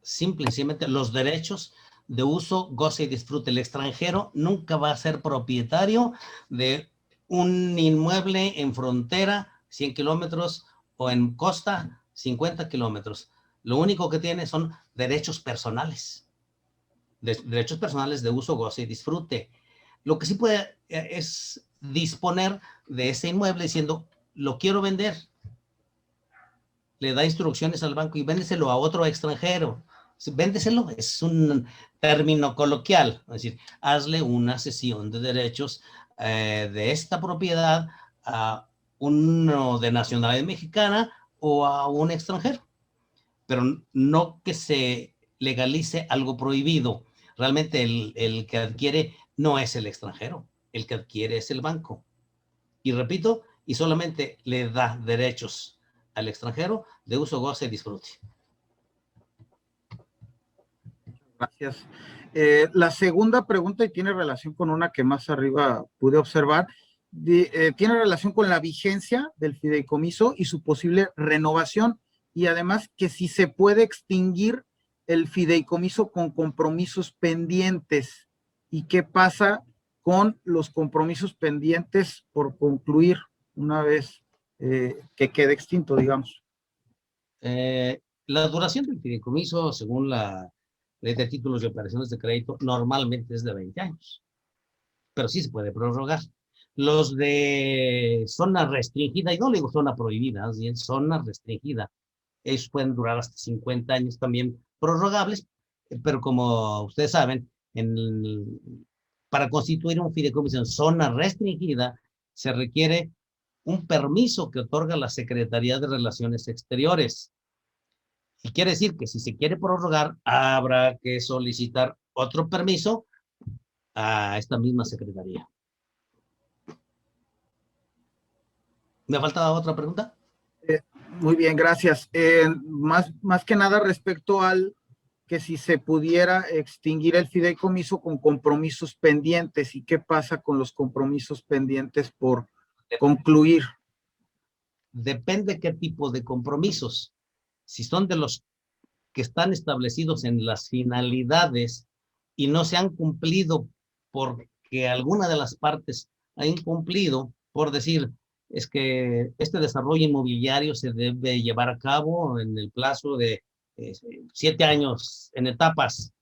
simple y sencillamente los derechos de uso, goce y disfrute. El extranjero nunca va a ser propietario de un inmueble en frontera, 100 kilómetros, o en costa, 50 kilómetros. Lo único que tiene son derechos personales. Derechos personales de uso, goce y disfrute. Lo que sí puede es disponer de ese inmueble diciendo: lo quiero vender. Le da instrucciones al banco y véndeselo a otro extranjero. Véndeselo es un término coloquial, es decir, hazle una cesión de derechos de esta propiedad a uno de nacionalidad mexicana o a un extranjero, pero no que se legalice algo prohibido. Realmente el que adquiere no es el extranjero, el que adquiere es el banco. Y repito, y solamente le da derechos al extranjero de uso, goce y disfrute. Gracias. La segunda pregunta, y tiene relación con una que más arriba pude observar, tiene relación con la vigencia del fideicomiso y su posible renovación, y además que si se puede extinguir el fideicomiso con compromisos pendientes, y qué pasa con los compromisos pendientes por concluir una vez que quede extinto, digamos. La duración del fideicomiso, según la Ley de Títulos y Operaciones de Crédito, normalmente es de 20 años, pero sí se puede prorrogar. Los de zona restringida, y no le digo zona prohibida, es bien zona restringida, ellos pueden durar hasta 50 años también prorrogables, pero como ustedes saben, para constituir un fideicomiso en zona restringida se requiere un permiso que otorga la Secretaría de Relaciones Exteriores. Y quiere decir que si se quiere prorrogar, habrá que solicitar otro permiso a esta misma secretaría. ¿Me falta otra pregunta? Muy bien, gracias. Más que nada respecto al que si se pudiera extinguir el fideicomiso con compromisos pendientes, y qué pasa con los compromisos pendientes por concluir. Depende qué tipo de compromisos. Si son de los que están establecidos en las finalidades y no se han cumplido porque alguna de las partes ha incumplido, por decir, es que este desarrollo inmobiliario se debe llevar a cabo en el plazo de 7 años en etapas,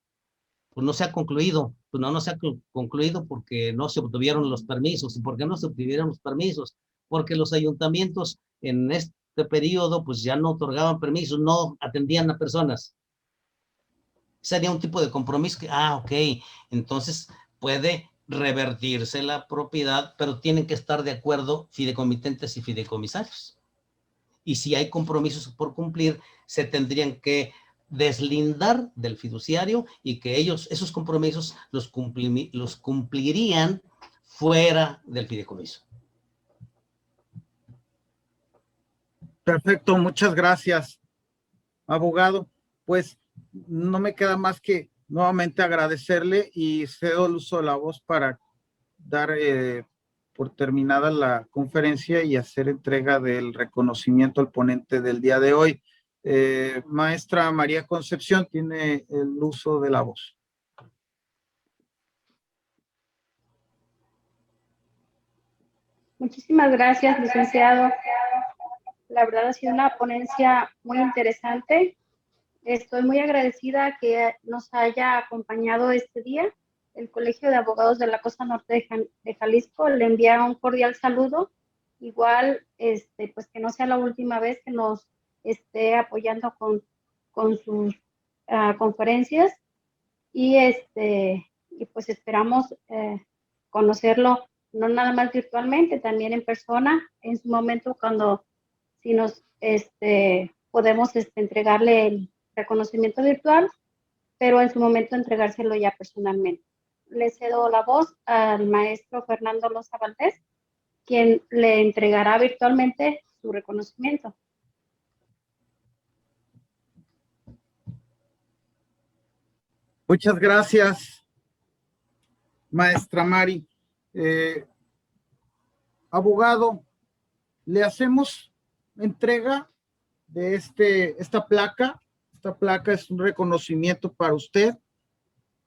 pues no se ha concluido, pues no se ha concluido porque no se obtuvieron los permisos. ¿Y por qué no se obtuvieron los permisos? Porque los ayuntamientos en este periodo pues ya no otorgaban permisos, no atendían a personas. Sería un tipo de compromiso que, ok, entonces puede revertirse la propiedad, pero tienen que estar de acuerdo fideicomitentes y fideicomisarios. Y si hay compromisos por cumplir, se tendrían que deslindar del fiduciario y que ellos, esos compromisos, los cumplirían fuera del fideicomiso. Perfecto, muchas gracias, abogado. Pues no me queda más que nuevamente agradecerle, y cedo el uso de la voz para dar por terminada la conferencia y hacer entrega del reconocimiento al ponente del día de hoy. Maestra María Concepción tiene el uso de la voz. Muchísimas gracias, licenciado. La verdad ha sido una ponencia muy interesante. Estoy muy agradecida que nos haya acompañado este día el Colegio de Abogados de la Costa Norte de Jalisco le envía un cordial saludo. Igual, pues que no sea la última vez que nos esté apoyando con sus conferencias y pues esperamos conocerlo no nada más virtualmente, también en persona, en su momento si nos podemos entregarle el reconocimiento virtual, pero en su momento entregárselo ya personalmente. Le cedo la voz al maestro Fernando Loza Valdés, quien le entregará virtualmente su reconocimiento. Muchas gracias, maestra Mari. Abogado, le hacemos entrega de esta placa. Esta placa es un reconocimiento para usted.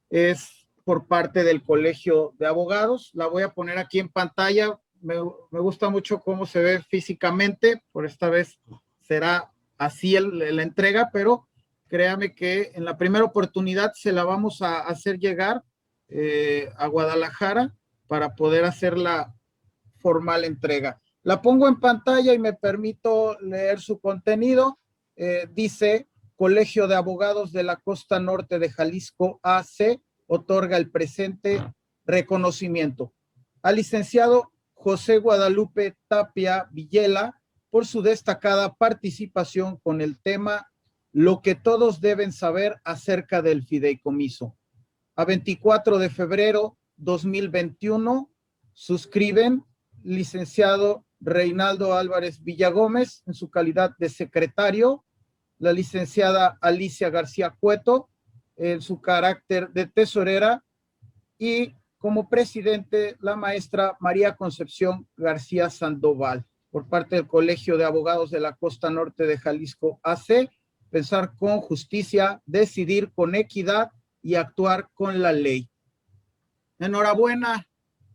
Es por parte del Colegio de Abogados. La voy a poner aquí en pantalla. Me gusta mucho cómo se ve físicamente. Por esta vez será así la entrega, pero créame que en la primera oportunidad se la vamos a hacer llegar a Guadalajara para poder hacer la formal entrega. La pongo en pantalla y me permito leer su contenido. Dice: Colegio de Abogados de la Costa Norte de Jalisco AC otorga el presente reconocimiento al licenciado José Guadalupe Tapia Villela por su destacada participación con el tema Lo que todos deben saber acerca del fideicomiso. A 24 de febrero 2021 suscriben licenciado Reinaldo Álvarez Villagómez en su calidad de secretario, la licenciada Alicia García Cueto en su carácter de tesorera y como presidente la maestra María Concepción García Sandoval. Por parte del Colegio de Abogados de la Costa Norte de Jalisco AC, pensar con justicia, decidir con equidad y actuar con la ley. Enhorabuena,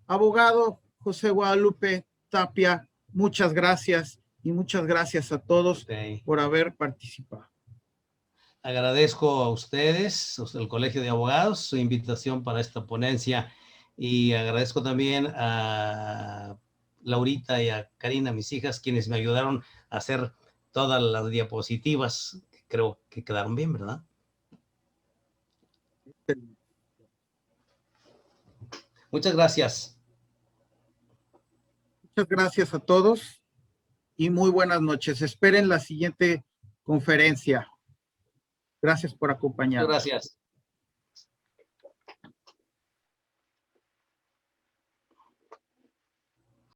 abogado José Guadalupe Tapia. Muchas gracias y muchas gracias a todos por haber participado. Agradezco a ustedes, el Colegio de Abogados, su invitación para esta ponencia y agradezco también a Laurita y a Karina, mis hijas, quienes me ayudaron a hacer todas las diapositivas. Creo que quedaron bien, ¿verdad? Muchas gracias. Muchas gracias a todos y muy buenas noches. Esperen la siguiente conferencia. Gracias por acompañarnos. Muchas gracias.